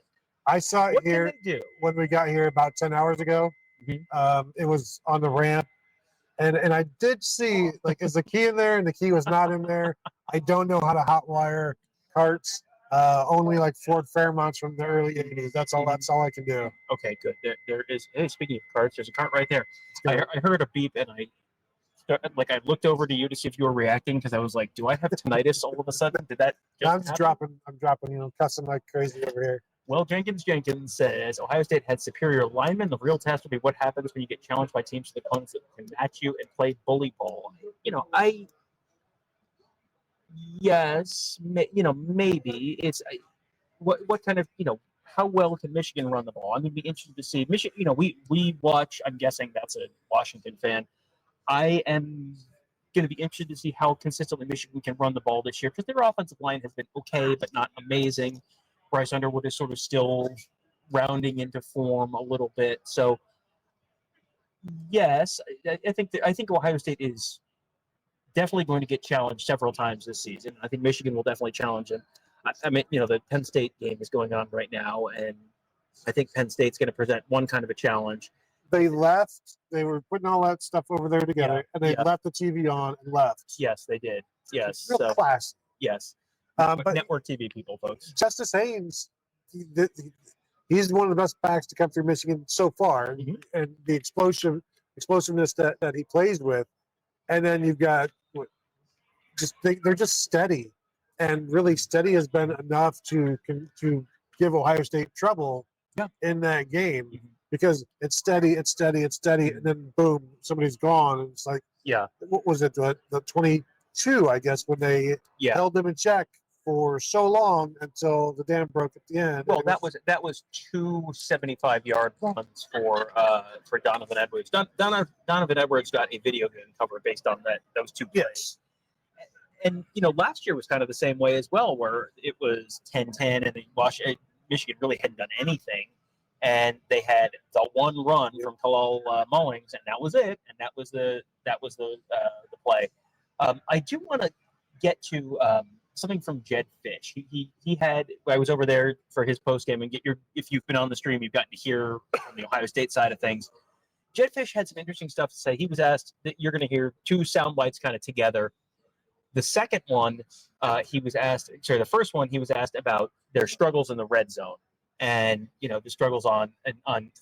Speaker 1: I saw it here when we got here about 10 hours ago. Mm-hmm. It was on the ramp. And I did see, is the key in there? And the key was not in there. I don't know how to hotwire carts. Only Ford Fairmonts from the early 80s. That's all I can do.
Speaker 2: Okay, good. There is. Hey, speaking of carts, there's a cart right there. I heard a beep, and I like I looked over to you to see if you were reacting because I was like, do I have tinnitus all of a sudden? Did that just
Speaker 1: I'm just
Speaker 2: happen?
Speaker 1: I'm dropping, cussing like crazy over here.
Speaker 2: Well, Jenkins says Ohio State had superior linemen. The real test will be what happens when you get challenged by teams with opponents that can match you and play bully ball. Maybe it's what kind of how well can Michigan run the ball? I'm going to be interested to see Michigan. We watch. I'm guessing that's a Washington fan. I am going to be interested to see how consistently Michigan can run the ball this year because their offensive line has been okay but not amazing. Bryce Underwood is sort of still rounding into form a little bit. So, yes, I think Ohio State is definitely going to get challenged several times this season. I think Michigan will definitely challenge them. I mean, the Penn State game is going on right now, and I think Penn State's going to present one kind of a challenge.
Speaker 1: They left. They were putting all that stuff over there together, and they left the TV on and left.
Speaker 2: Yes, they did. Yes,
Speaker 1: real class.
Speaker 2: Yes.
Speaker 1: But
Speaker 2: network TV people, folks.
Speaker 1: Justice Haynes, he's one of the best backs to come through Michigan so far, and the explosiveness that he plays with. And then you've got they're just steady, and really steady has been enough to give Ohio State trouble in that game because it's steady, and then boom, somebody's gone, and it's like what was it, the 22, I guess, when they held them in check for so long until the dam broke at the end.
Speaker 2: Well, that was 2 75-yard runs for Donovan Edwards. Donovan Edwards got a video game cover based on those two plays.
Speaker 1: Yes.
Speaker 2: And last year was kind of the same way as well, where it was 10-10, and Michigan really hadn't done anything, and they had the one run from Kalal Mullings, and that was it, and that was the play. I do want to get to something from Jedd Fisch. He had, I was over there for his post game, and if you've been on the stream, you've gotten to hear from the Ohio State side of things. Jedd Fisch had some interesting stuff to say. He was asked that you're going to hear two sound bites kind of together. The second one, the first one, he was asked about their struggles in the red zone and, the struggles on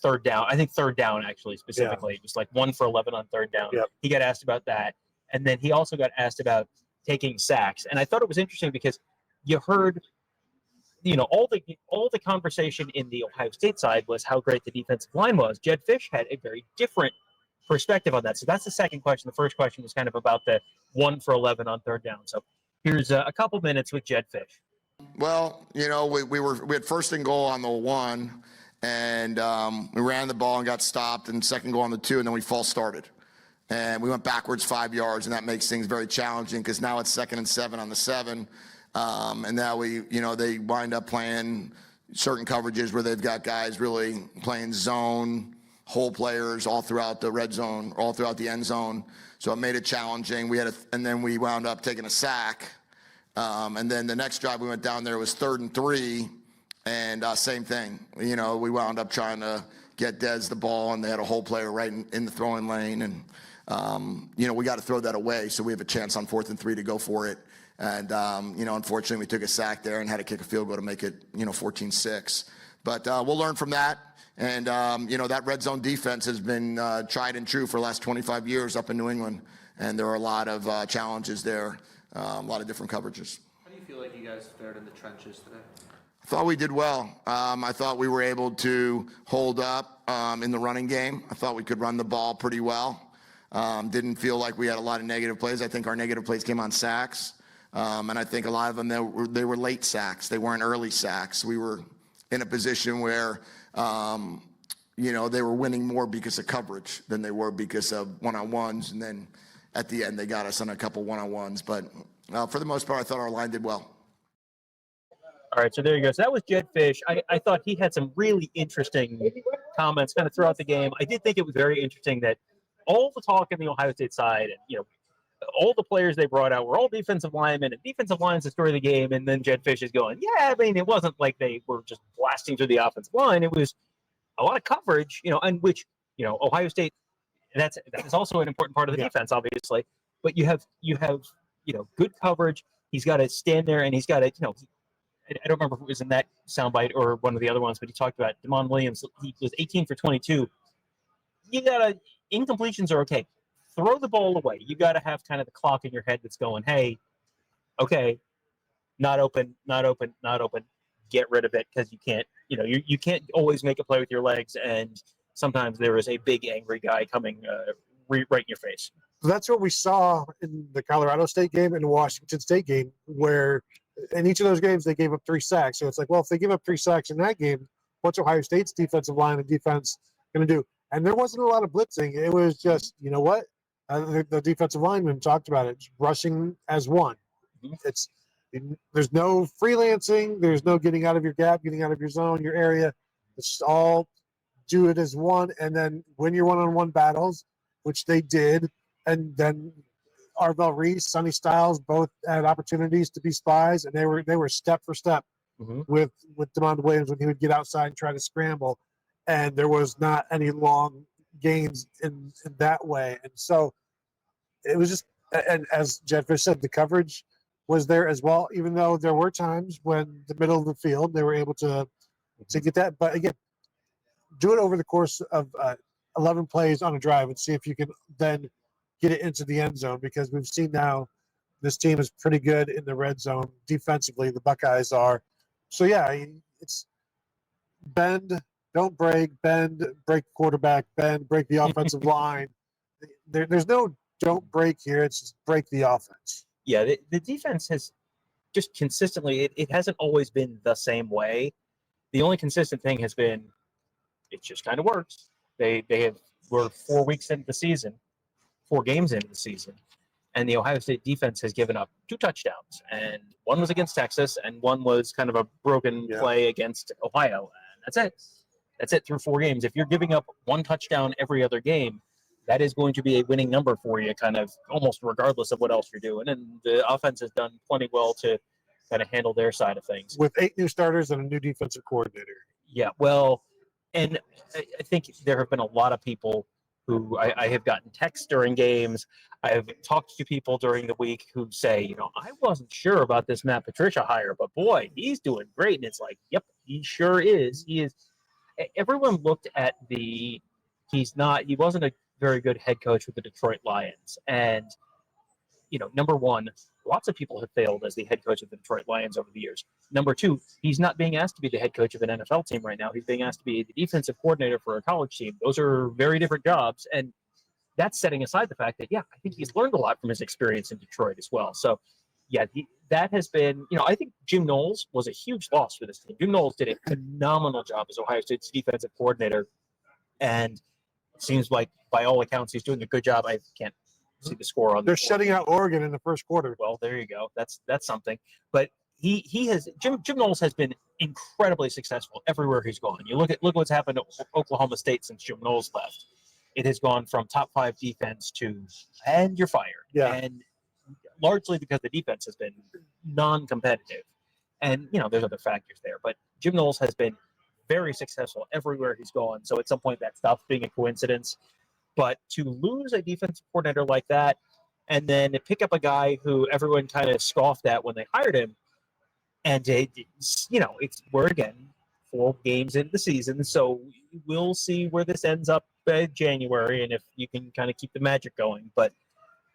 Speaker 2: third down. I think third down, actually, specifically, just like 1 for 11 on third down.
Speaker 1: Yep.
Speaker 2: He got asked about that. And then he also got asked about taking sacks. And I thought it was interesting because you heard, all the conversation in the Ohio State side was how great the defensive line was. Jedd Fisch had a very different perspective on that. So that's the second question. The first question was kind of about the 1 for 11 on third down. So here's a couple minutes with Jedd Fisch.
Speaker 3: Well, we had first and goal on the 1, and we ran the ball and got stopped, and second goal on the 2, and then we false started. And we went backwards 5 yards, and that makes things very challenging because now it's 2nd and 7 on the 7. And now they wind up playing certain coverages where they've got guys really playing zone, hole players all throughout the red zone, all throughout the end zone. So it made it challenging. And then we wound up taking a sack. And then the next drive we went down there was 3rd and 3, and same thing. We wound up trying to get Dez the ball, and they had a hole player right in the throwing lane, and we got to throw that away so we have a chance on 4th and 3 to go for it. And unfortunately, we took a sack there and had to kick a field goal to make it 14-6. But we'll learn from that. And, that red zone defense has been tried and true for the last 25 years up in New England. And there are a lot of challenges there, a lot of different coverages.
Speaker 4: How do you feel like you guys fared in the trenches today?
Speaker 3: I thought we did well. I thought we were able to hold up in the running game. I thought we could run the ball pretty well. Didn't feel like we had a lot of negative plays. I think our negative plays came on sacks. And I think a lot of them, they were late sacks. They weren't early sacks. We were in a position where, they were winning more because of coverage than they were because of one-on-ones. And then at the end, they got us on a couple one-on-ones. But for the most part, I thought our line did well.
Speaker 2: All right, so there you go. So that was Jedd Fisch. I thought he had some really interesting comments kind of throughout the game. I did think it was very interesting that all the talk on the Ohio State side and, all the players they brought out were all defensive linemen, and defensive line's the story of the game. And then Jedd Fisch is going, it wasn't like they were just blasting through the offensive line. It was a lot of coverage, and which, Ohio State, that is also an important part of the defense, obviously. But you have good coverage. He's got to stand there, and he's got to, I don't remember if it was in that soundbite or one of the other ones, but he talked about Damon Williams. He was 18 for 22. Incompletions are okay. throw the ball away. You got to have kind of the clock in your head that's going, hey, okay, not open, not open, not open. Get rid of it because you can't, you can't always make a play with your legs, and sometimes there is a big angry guy coming right in your face.
Speaker 1: That's what we saw in the Colorado State game and the Washington State game, where in each of those games they gave up 3 sacks. So it's like, well, if they give up 3 sacks in that game, what's Ohio State's defensive line and defense going to do? And there wasn't a lot of blitzing. It was just, you know what? The defensive lineman talked about it, rushing as one.
Speaker 2: Mm-hmm.
Speaker 1: There's no freelancing. There's no getting out of your gap, getting out of your zone, your area. It's just all do it as one. And then win your one-on-one battles, which they did. And then Rivalries, Sonny Styles both had opportunities to be spies, and they were step for step with DeMond Williams when he would get outside and try to scramble. And there was not any long gains in that way. And so it was just, and as Jedd Fisch said, the coverage was there as well, even though there were times when the middle of the field, they were able to get that. But again, do it over the course of 11 plays on a drive and see if you can then get it into the end zone, because we've seen now this team is pretty good in the red zone defensively. The Buckeyes are. So, yeah, it's bend, don't break, bend, break quarterback, bend, break the offensive line. There's no don't break here. It's just break the offense.
Speaker 2: Yeah, the defense has just consistently, it hasn't always been the same way. The only consistent thing has been it just kind of works. We're 4 weeks into the season, 4 games into the season, and the Ohio State defense has given up 2 touchdowns, and one was against Texas, and one was kind of a broken play against Ohio, and that's it. That's it through 4 games. If you're giving up 1 touchdown every other game, that is going to be a winning number for you, kind of almost regardless of what else you're doing. And the offense has done plenty well to kind of handle their side of things.
Speaker 1: With 8 new starters and a new defensive coordinator.
Speaker 2: Yeah, well, and I think there have been a lot of people who I have gotten texts during games. I have talked to people during the week who say, I wasn't sure about this Matt Patricia hire, but boy, he's doing great. And it's like, yep, he sure is. He is. Everyone looked at he wasn't a very good head coach with the Detroit Lions. And, number one, lots of people have failed as the head coach of the Detroit Lions over the years. Number two, he's not being asked to be the head coach of an NFL team right now. He's being asked to be the defensive coordinator for a college team. Those are very different jobs. And that's setting aside the fact that, I think he's learned a lot from his experience in Detroit as well. So, that has been, I think Jim Knowles was a huge loss for this team. Jim Knowles did a phenomenal job as Ohio State's defensive coordinator. And it seems like, by all accounts, he's doing a good job. I can't see the score on.
Speaker 1: They're shutting out Oregon in the first quarter.
Speaker 2: Well, there you go. That's something. But Jim Knowles has been incredibly successful everywhere he's gone. You look what's happened to Oklahoma State since Jim Knowles left. It has gone from top 5 defense to and you're fired.
Speaker 1: Yeah.
Speaker 2: And largely because the defense has been non-competitive. And there's other factors there. But Jim Knowles has been very successful everywhere he's gone. So at some point that stops being a coincidence. But to lose a defensive coordinator like that, and then to pick up a guy who everyone kind of scoffed at when they hired him, and we're again 4 games into the season, so we'll see where this ends up in January, and if you can kind of keep the magic going. But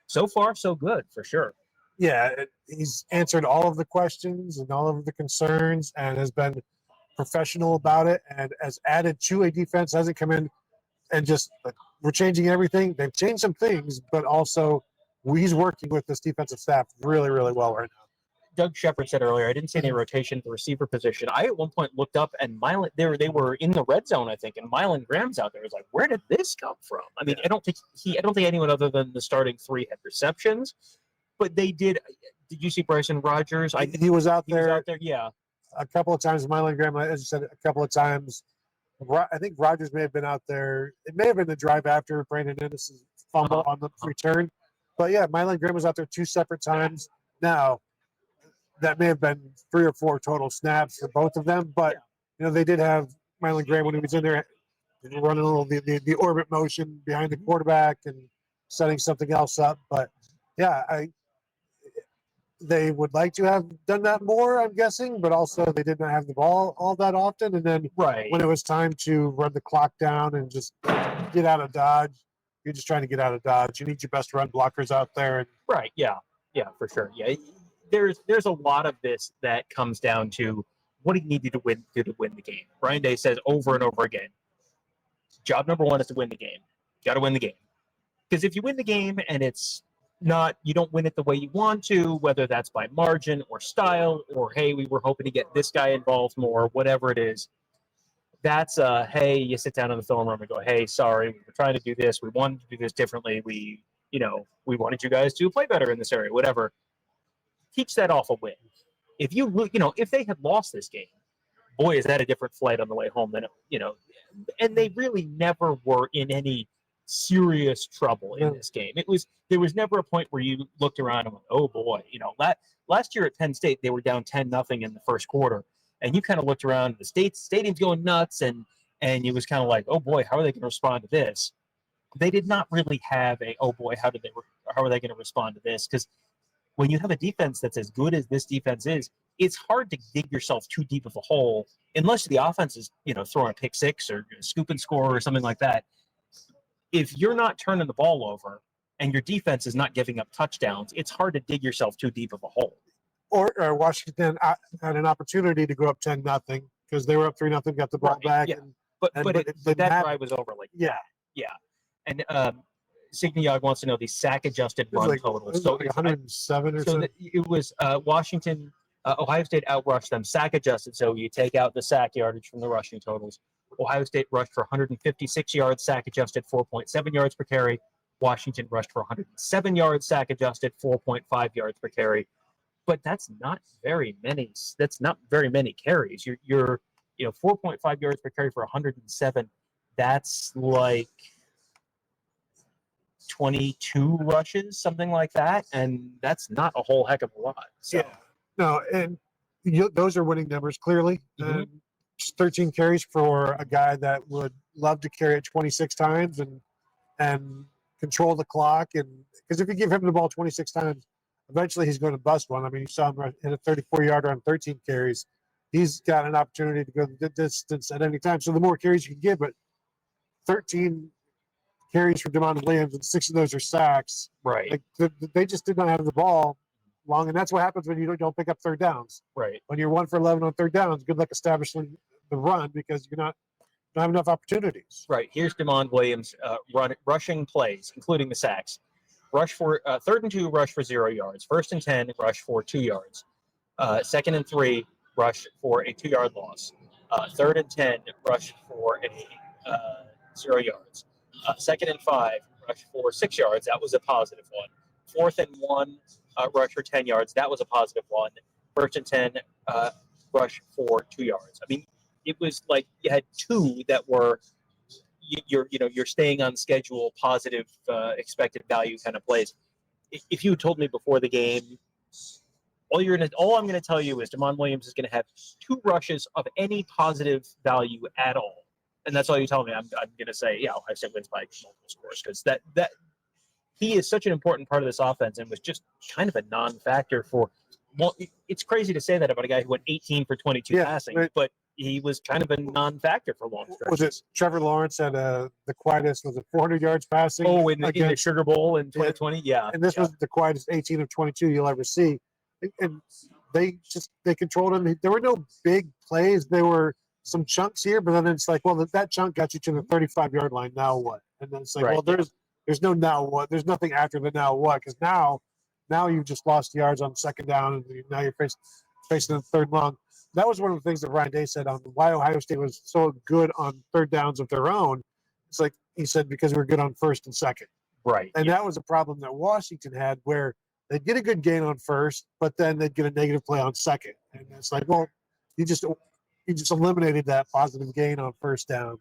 Speaker 2: so far, so good for sure.
Speaker 1: Yeah, he's answered all of the questions and all of the concerns, and has been professional about it, and has added to a defense. Hasn't come in and just we're changing everything. They've changed some things, but also he's working with this defensive staff really, really well right now.
Speaker 2: Doug Shepard said earlier, I didn't see any rotation at the receiver position. I at one point looked up, and they were in the red zone, I think, and Mylan Graham's out there. I was like, where did this come from? I mean, I don't think anyone other than the starting 3 had receptions, but they did. Did you see Bryson Rogers?
Speaker 1: He was out there.
Speaker 2: He was out there, yeah.
Speaker 1: A couple of times. Mylan Graham, as you said, a couple of times. I think Rogers may have been out there. It may have been the drive after Brandon Ennis' fumble on the return. But, yeah, Mylan Graham was out there 2 separate times. Now, that may have been 3 or 4 total snaps for both of them. But, they did have Mylan Graham when he was in there running a little the orbit motion behind the quarterback and setting something else up. But, yeah, they would like to have done that more, I'm guessing, but also they did not have the ball all that often. And then when it was time to run the clock down and just get out of Dodge, You're just trying to get out of Dodge. You need your best run blockers out there. And
Speaker 2: Right. Yeah. Yeah, for sure. Yeah. There's a lot of this that comes down to what he needed to win the game. Ryan Day says over and over again, job number one is to win the game. Got to win the game. Because if you win the game and it's not, you don't win it the way you want to, whether that's by margin or style or, hey, we were hoping to get this guy involved more, whatever it is, that's hey, you sit down in the film room and go, hey, sorry, we were trying to do this. We wanted to do this differently. We wanted you guys to play better in this area, whatever. Teach that off a win. If if they had lost this game, boy, is that a different flight on the way home than, and they really never were in any serious trouble in this game. There was never a point where you looked around and went, oh boy, last year at Penn State, they were down 10-0 in the first quarter. And you kind of looked around, the stadium's going nuts, and it was kind of like, oh boy, how are they going to respond to this? They did not really have oh boy, how are they going to respond to this? Because when you have a defense that's as good as this defense is, it's hard to dig yourself too deep of a hole unless the offense is, throwing a pick six or scoop and score or something like that. If you're not turning the ball over and your defense is not giving up touchdowns, it's hard to dig yourself too deep of a hole.
Speaker 1: Or Washington had an opportunity to go up 10-0 because they were up 3-0, got the ball back.
Speaker 2: Yeah.
Speaker 1: And,
Speaker 2: but that
Speaker 1: happen.
Speaker 2: drive was over.
Speaker 1: Yeah.
Speaker 2: And Signiog wants to know the sack adjusted run total.
Speaker 1: So like 107 or something.
Speaker 2: It was Washington, Ohio State outrushed them sack adjusted. So you take out the sack yardage from the rushing totals. Ohio State rushed for 156 yards, sack adjusted 4.7 yards per carry. Washington rushed for 107 yards, sack adjusted 4.5 yards per carry. But that's not very many. That's not very many carries. You're 4.5 yards per carry for 107. That's like 22 rushes, something like that, and that's not a whole heck of a lot. So.
Speaker 1: Yeah. No, and those are winning numbers clearly.
Speaker 2: Mm-hmm.
Speaker 1: 13 carries for a guy that would love to carry it 26 times and control the clock. And because if you give him the ball 26 times, eventually he's going to bust one. I mean, you saw him hit a 34-yarder on 13 carries. He's got an opportunity to go the distance at any time. So the more carries you can give, but 13 carries for Demond Williams and 6 of those are sacks.
Speaker 2: Right.
Speaker 1: Like they just did not have the ball long, and that's what happens when you don't pick up third downs.
Speaker 2: Right.
Speaker 1: When you're 1 for 11 on third downs, good luck establishing the run because you don't have enough opportunities.
Speaker 2: Right. Here's Demond Williams rushing plays, including the sacks. Rush for 3rd and 2, rush for 0 yards. 1st and 10, rush for 2 yards. 2nd and 3, rush for a 2-yard loss. 3rd and 10, rush for a 0 yards. 2nd and 5, rush for 6 yards. That was a positive one. 4th and 1, rush for 10 yards. That was a positive one. 1st and 10, rush for 2 yards. I mean, it was like you had 2 that were you're staying on schedule, positive expected value kind of plays. If you had told me before the game, all I'm going to tell you is Demond Williams is going to have 2 rushes of any positive value at all, and that's all you tell me. I'm going to say, yeah, Ohio State wins by multiple scores because that he is such an important part of this offense and was just kind of a non-factor for. Well, it's crazy to say that about a guy who went 18 for 22 passing, but he was kind of a non-factor for long stretches.
Speaker 1: Was it Trevor Lawrence had the quietest? Was it 400 yards passing?
Speaker 2: Oh, in the Sugar Bowl in 2020, yeah.
Speaker 1: And this was the quietest 18 of 22 you'll ever see. And they controlled him. There were no big plays. There were some chunks here, but then it's like, well, that chunk got you to the 35-yard line. Now what? And then it's like, well, there's no now what. There's nothing after the now what because now you've just lost yards on 2nd down, and now you're facing the 3rd long. That was one of the things that Ryan Day said on why Ohio State was so good on 3rd downs of their own. It's like he said because we're good on 1st and 2nd.
Speaker 2: Right.
Speaker 1: And that was a problem that Washington had where they'd get a good gain on 1st, but then they'd get a negative play on 2nd. And it's like, well, you just eliminated that positive gain on 1st down.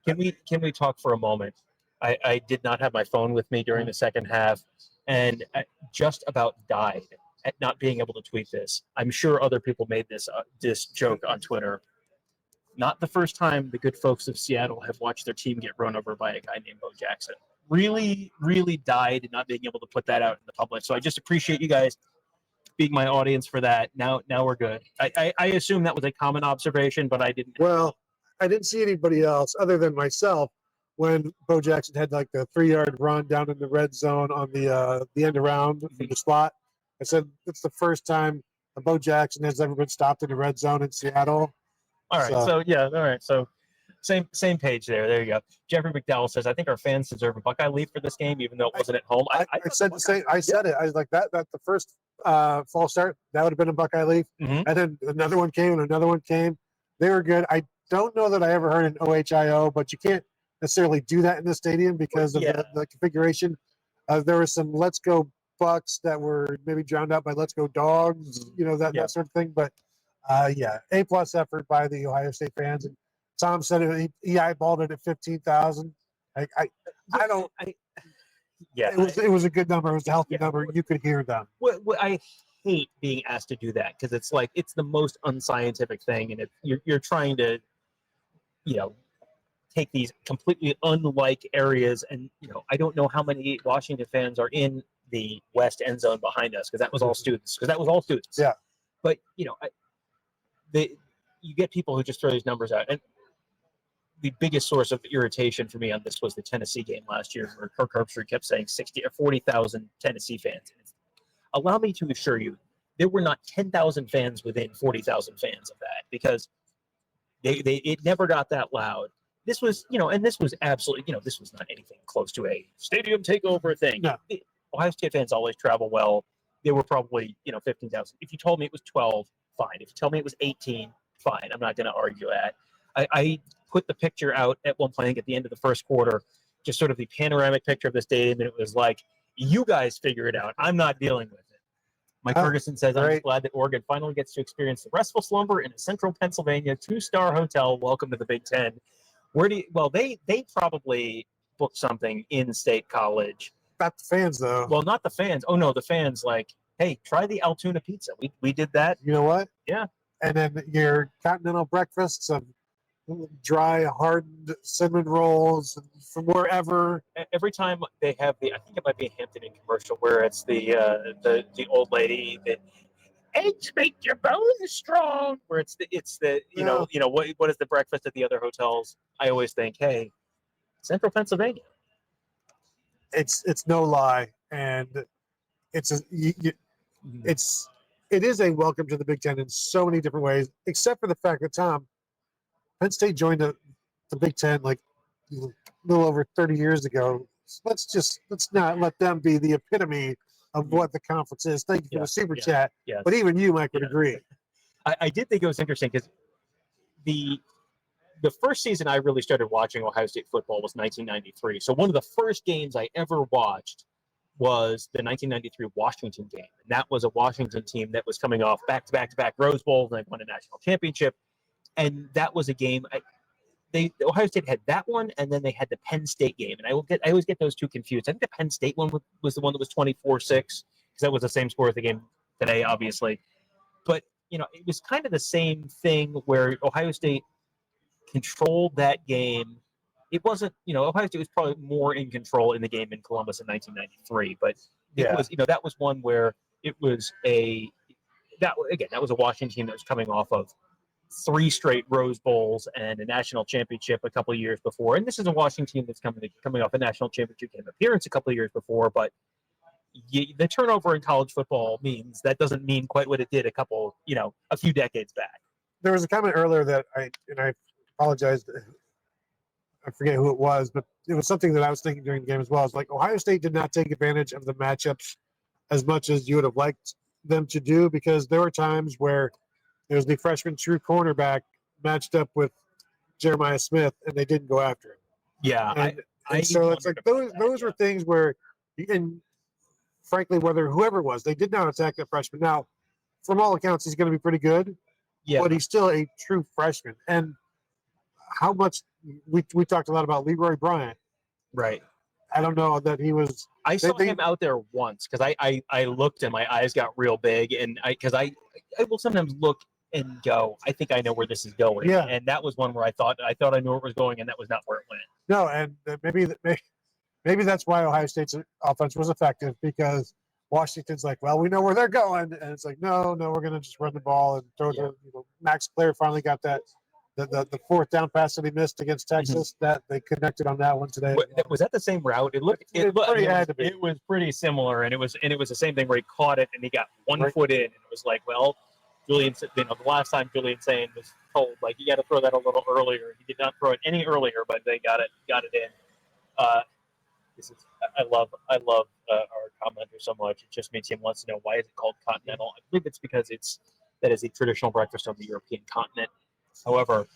Speaker 2: Can we talk for a moment? I did not have my phone with me during the second half, and I just about died at not being able to tweet this. I'm sure other people made this joke on Twitter. Not the first time the good folks of Seattle have watched their team get run over by a guy named Bo Jackson. Really, really died not being able to put that out in the public. So I just appreciate you guys being my audience for that. Now we're good. I assume that was a common observation, but I didn't.
Speaker 1: Well, I didn't see anybody else other than myself when Bo Jackson had like the 3-yard run down in the red zone on the end around from the slot. I said it's the first time Bo Jackson has ever been stopped in the red zone in Seattle.
Speaker 2: All right. So same page there. There you go. Jeffrey McDowell says, I think our fans deserve a Buckeye leave for this game, even though it wasn't at home.
Speaker 1: I said the same. I said it. I was like that the first fall start, that would have been a Buckeye leave.
Speaker 2: Mhm.
Speaker 1: And then another one came and another one came. They were good. I don't know that I ever heard an OHIO, but you can't necessarily do that in the stadium because of the configuration. There was some Let's Go Bucks that were maybe drowned out by Let's Go Dogs, that sort of thing. But A+ effort by the Ohio State fans. And Tom said he eyeballed it at 15,000. It was a good number. It was a healthy number. You could hear them.
Speaker 2: I hate being asked to do that because it's like it's the most unscientific thing, and you're trying to, take these completely unlike areas, and I don't know how many Washington fans are in the west end zone behind us because that was all students.
Speaker 1: Yeah.
Speaker 2: But you get people who just throw these numbers out, and the biggest source of irritation for me on this was the Tennessee game last year, where Kirk Herbstreit kept saying 60 or 40,000 Tennessee fans. Allow me to assure you, there were not 10,000 fans within 40,000 fans of that because it never got that loud. This was, and this was absolutely, this was not anything close to a stadium takeover thing.
Speaker 1: No.
Speaker 2: Ohio State fans always travel well. They were probably, 15,000. If you told me it was 12, fine. If you tell me it was 18, fine. I'm not going to argue that. I put the picture out at one point at the end of the first quarter, just sort of the panoramic picture of the stadium, and it was like, you guys figure it out. I'm not dealing with it. Mike Ferguson says, I'm just glad that Oregon finally gets to experience the restful slumber in a central Pennsylvania 2-star hotel. Welcome to the Big Ten. They probably booked something in State College.
Speaker 1: Not the fans, though.
Speaker 2: Well, not the fans. Oh, no, the fans like, hey, try the Altoona pizza. We did that.
Speaker 1: You know what?
Speaker 2: Yeah.
Speaker 1: And then your continental breakfasts of dry, hardened cinnamon rolls from wherever.
Speaker 2: Every time they have I think it might be a Hampton Inn commercial where it's the old lady that eggs make your bones strong. Where it's the what is the breakfast at the other hotels? I always think, hey, Central Pennsylvania.
Speaker 1: It's no lie, and it is a welcome to the Big Ten in so many different ways, except for the fact that Penn State joined the Big Ten like a little over 30 years ago. So let's not let them be the epitome of what the conference is. Thank you for the super chat.
Speaker 2: Yes.
Speaker 1: But even you, Mike, would agree.
Speaker 2: I did think it was interesting because the first season I really started watching Ohio State football was 1993. So one of the first games I ever watched was the 1993 Washington game. And that was a Washington team that was coming off back-to-back Rose Bowls, and they won a national championship. And that was a game Ohio State had that one, and then they had the Penn State game. And I always get those two confused. I think the Penn State one was the one that was 24-6, because that was the same score as the game today, obviously. But, it was kind of the same thing where Ohio State controlled that game. It wasn't, Ohio State was probably more in control in the game in Columbus in 1993. But it was, that was one where it was that was a Washington team that was coming off of 3 straight Rose Bowls and a national championship a couple of years before. And this is a Washington team that's coming off a national championship game appearance a couple of years before. But the turnover in college football that doesn't mean quite what it did a few decades back.
Speaker 1: There was a comment earlier that I apologize. I forget who it was, but it was something that I was thinking during the game as well. It's like Ohio State did not take advantage of the matchups as much as you would have liked them to do, because there were times where it was the freshman true cornerback matched up with Jeremiah Smith, and they didn't go after him.
Speaker 2: Yeah.
Speaker 1: And so it's like those were things where, and frankly, whoever it was, they did not attack that freshman. Now, from all accounts, he's going to be pretty good, but he's still a true freshman. And how much we talked a lot about Leroy Bryant.
Speaker 2: Right.
Speaker 1: I don't know that he was.
Speaker 2: I saw him out there once because I looked and my eyes got real big, and I will sometimes look and go, I think I know where this is going.
Speaker 1: Yeah.
Speaker 2: And that was one where I thought I knew where it was going, and that was not where it went.
Speaker 1: No, and maybe that's why Ohio State's offense was effective, because Washington's like, well, we know where they're going, and it's like, no, we're going to just run the ball and throw Max Clare finally got that the fourth down pass that he missed against Texas, that they connected on that one today.
Speaker 2: Was that the same route? It looked. It was pretty similar, and it was the same thing where he caught it and he got one foot in, and it was like, well, Julian. The last time Julian Sayin was told, like, you got to throw that a little earlier. He did not throw it any earlier, but they got it in. I love our commenter so much. It just makes him wants to know why is it called continental. I believe it's because that is a traditional breakfast on the European continent. However,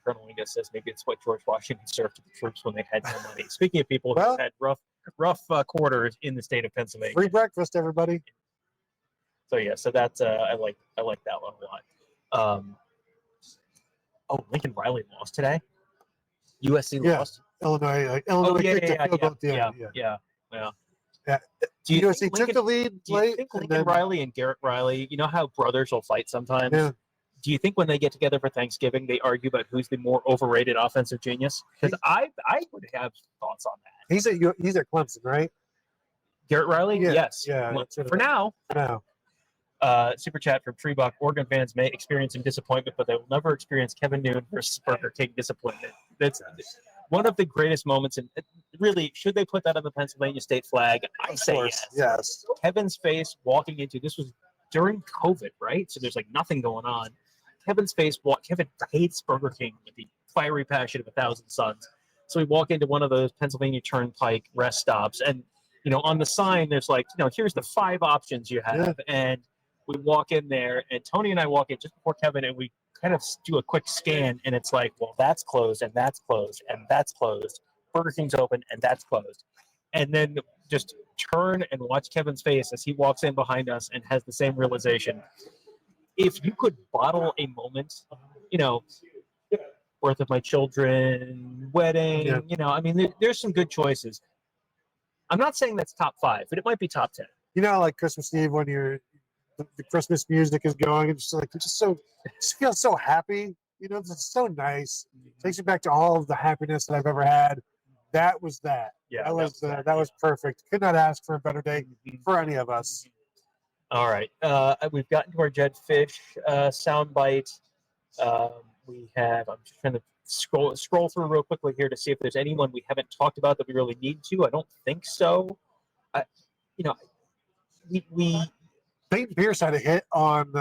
Speaker 2: Colonel Lingus says maybe it's what George Washington served to the troops when they had no money. Speaking of people who had rough quarters in the state of Pennsylvania.
Speaker 1: Free breakfast, everybody.
Speaker 2: So yeah, so that's I like that one a lot. Lincoln Riley lost today. USC lost.
Speaker 1: Illinois kicked a field goal at the end.
Speaker 2: Yeah.
Speaker 1: USC took the lead
Speaker 2: late. Do you think Lincoln Riley and Garrett Riley, you know how brothers will fight sometimes?
Speaker 1: Yeah.
Speaker 2: Do you think when they get together for Thanksgiving, they argue about who's the more overrated offensive genius? Because I would have thoughts on that.
Speaker 1: He's at Clemson, right?
Speaker 2: Garrett Riley?
Speaker 1: Yeah.
Speaker 2: Yes.
Speaker 1: Yeah.
Speaker 2: For now. Super chat from Treebuck. Oregon fans may experience some disappointment, but they will never experience Kevin Noon versus Burger King disappointment. That's one of the greatest moments. And really, should they put that on the Pennsylvania state flag? I say yes.
Speaker 1: Yes.
Speaker 2: Kevin's face walking into this was during COVID, right? So there's like nothing going on. Kevin's face. Kevin hates Burger King with the fiery passion of 1,000 suns. So we walk into one of those Pennsylvania Turnpike rest stops, and on the sign there's like, here's the 5 options you have, and we walk in there, and Tony and I walk in just before Kevin, and we kind of do a quick scan, and it's like, well, that's closed, and that's closed, and that's closed. Burger King's open, and that's closed. And then just turn and watch Kevin's face as he walks in behind us and has the same realization. If you could bottle a moment, birth of my children, wedding, there's some good choices. I'm not saying that's top 5, but it might be top 10.
Speaker 1: Like Christmas Eve when the Christmas music is going, and just feels so happy. It's so nice. Takes you back to all of the happiness that I've ever had. That was that. Yeah, that was perfect. Could not ask for a better day for any of us.
Speaker 2: All right, we've gotten to our Jedd Fisch soundbite. We have. I'm just trying to scroll through real quickly here to see if there's anyone we haven't talked about that we really need to. I don't think so.
Speaker 1: Peyton Pierce had a hit on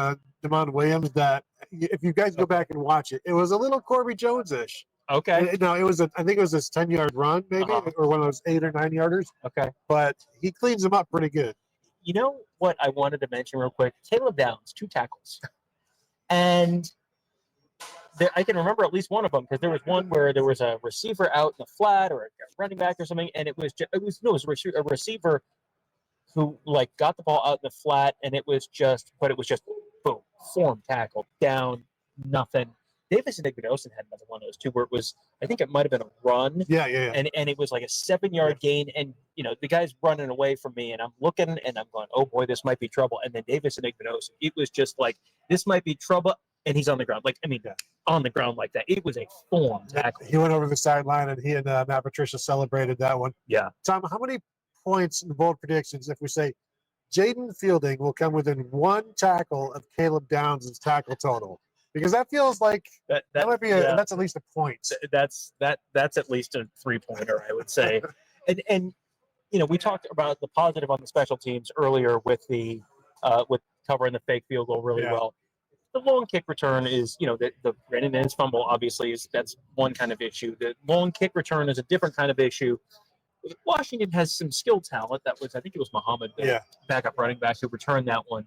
Speaker 1: Damon Williams that, if you guys go back and watch it, it was a little Corby Jones-ish.
Speaker 2: Okay.
Speaker 1: I think it was this 10-yard run, maybe, or one of those 8 or 9 yarders.
Speaker 2: Okay.
Speaker 1: But he cleans them up pretty good.
Speaker 2: You know what I wanted to mention real quick? Caleb Downs, 2 tackles. And I can remember at least one of them, because there was one where there was a receiver out in the flat or a running back or something, and it was a receiver who got the ball out in the flat, and it was just boom, form tackle, down, nothing. Davis and Igbenogson had another one of those too, where it was, I think it might have been a run.
Speaker 1: Yeah.
Speaker 2: And it was like a 7-yard gain, and the guy's running away from me, and I'm looking and I'm going, oh boy, this might be trouble. And then Davis and Igbenogson, it was just like, this might be trouble, and he's on the ground. On the ground like that. It was a form tackle.
Speaker 1: He went over the sideline, and he and Matt Patricia celebrated that one.
Speaker 2: Yeah.
Speaker 1: Tom, how many points in the bold predictions if we say Jaden Fielding will come within 1 tackle of Caleb Downs' tackle total? Because that feels like that might be that's at least a point.
Speaker 2: That's at least a 3-pointer, I would say. and we talked about the positive on the special teams earlier with the with covering the fake field goal really well. The long kick return is, the Brandon Nance fumble obviously that's one kind of issue. The long kick return is a different kind of issue. Washington has some skill talent. That was, I think it was Muhammad, the backup running back, who returned that one.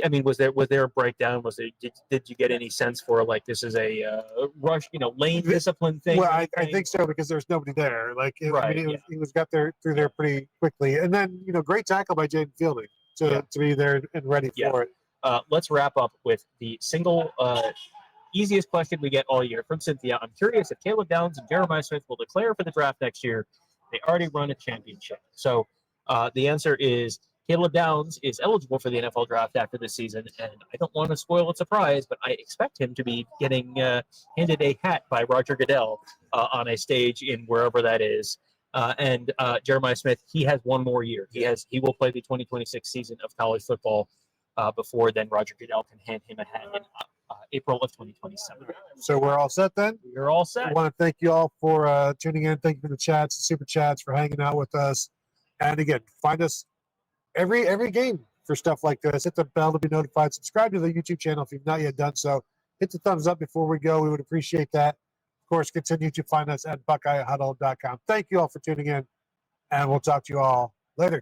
Speaker 2: I mean, was there a breakdown? Did you get any sense for this is a rush, lane discipline thing?
Speaker 1: Well, I think so, because there's nobody there. He was got there through there pretty quickly, and then great tackle by Jaden Fielding to be there and ready for it.
Speaker 2: Let's wrap up with the single easiest question we get all year from Cynthia. I'm curious if Caleb Downs and Jeremiah Smith will declare for the draft next year. They already run a championship. So the answer is Caleb Downs is eligible for the NFL draft after this season, and I don't want to spoil a surprise, but I expect him to be getting handed a hat by Roger Goodell on a stage in wherever that is. And Jeremiah Smith, he has 1 more year. He will play the 2026 season of college football before then Roger Goodell can hand him a hat. And April of 2027.
Speaker 1: So we're all set then.
Speaker 2: You're all
Speaker 1: I
Speaker 2: set.
Speaker 1: want to thank you all for tuning in. Thank you for the chats, the super chats, for hanging out with us. And again, find us every game for stuff like this. Hit the bell to be notified. Subscribe to the YouTube channel if you've not yet done so. Hit the thumbs up before we go. We would appreciate that. Of course, continue to find us at BuckeyeHuddle.com. Thank you all for tuning in, and we'll talk to you all later.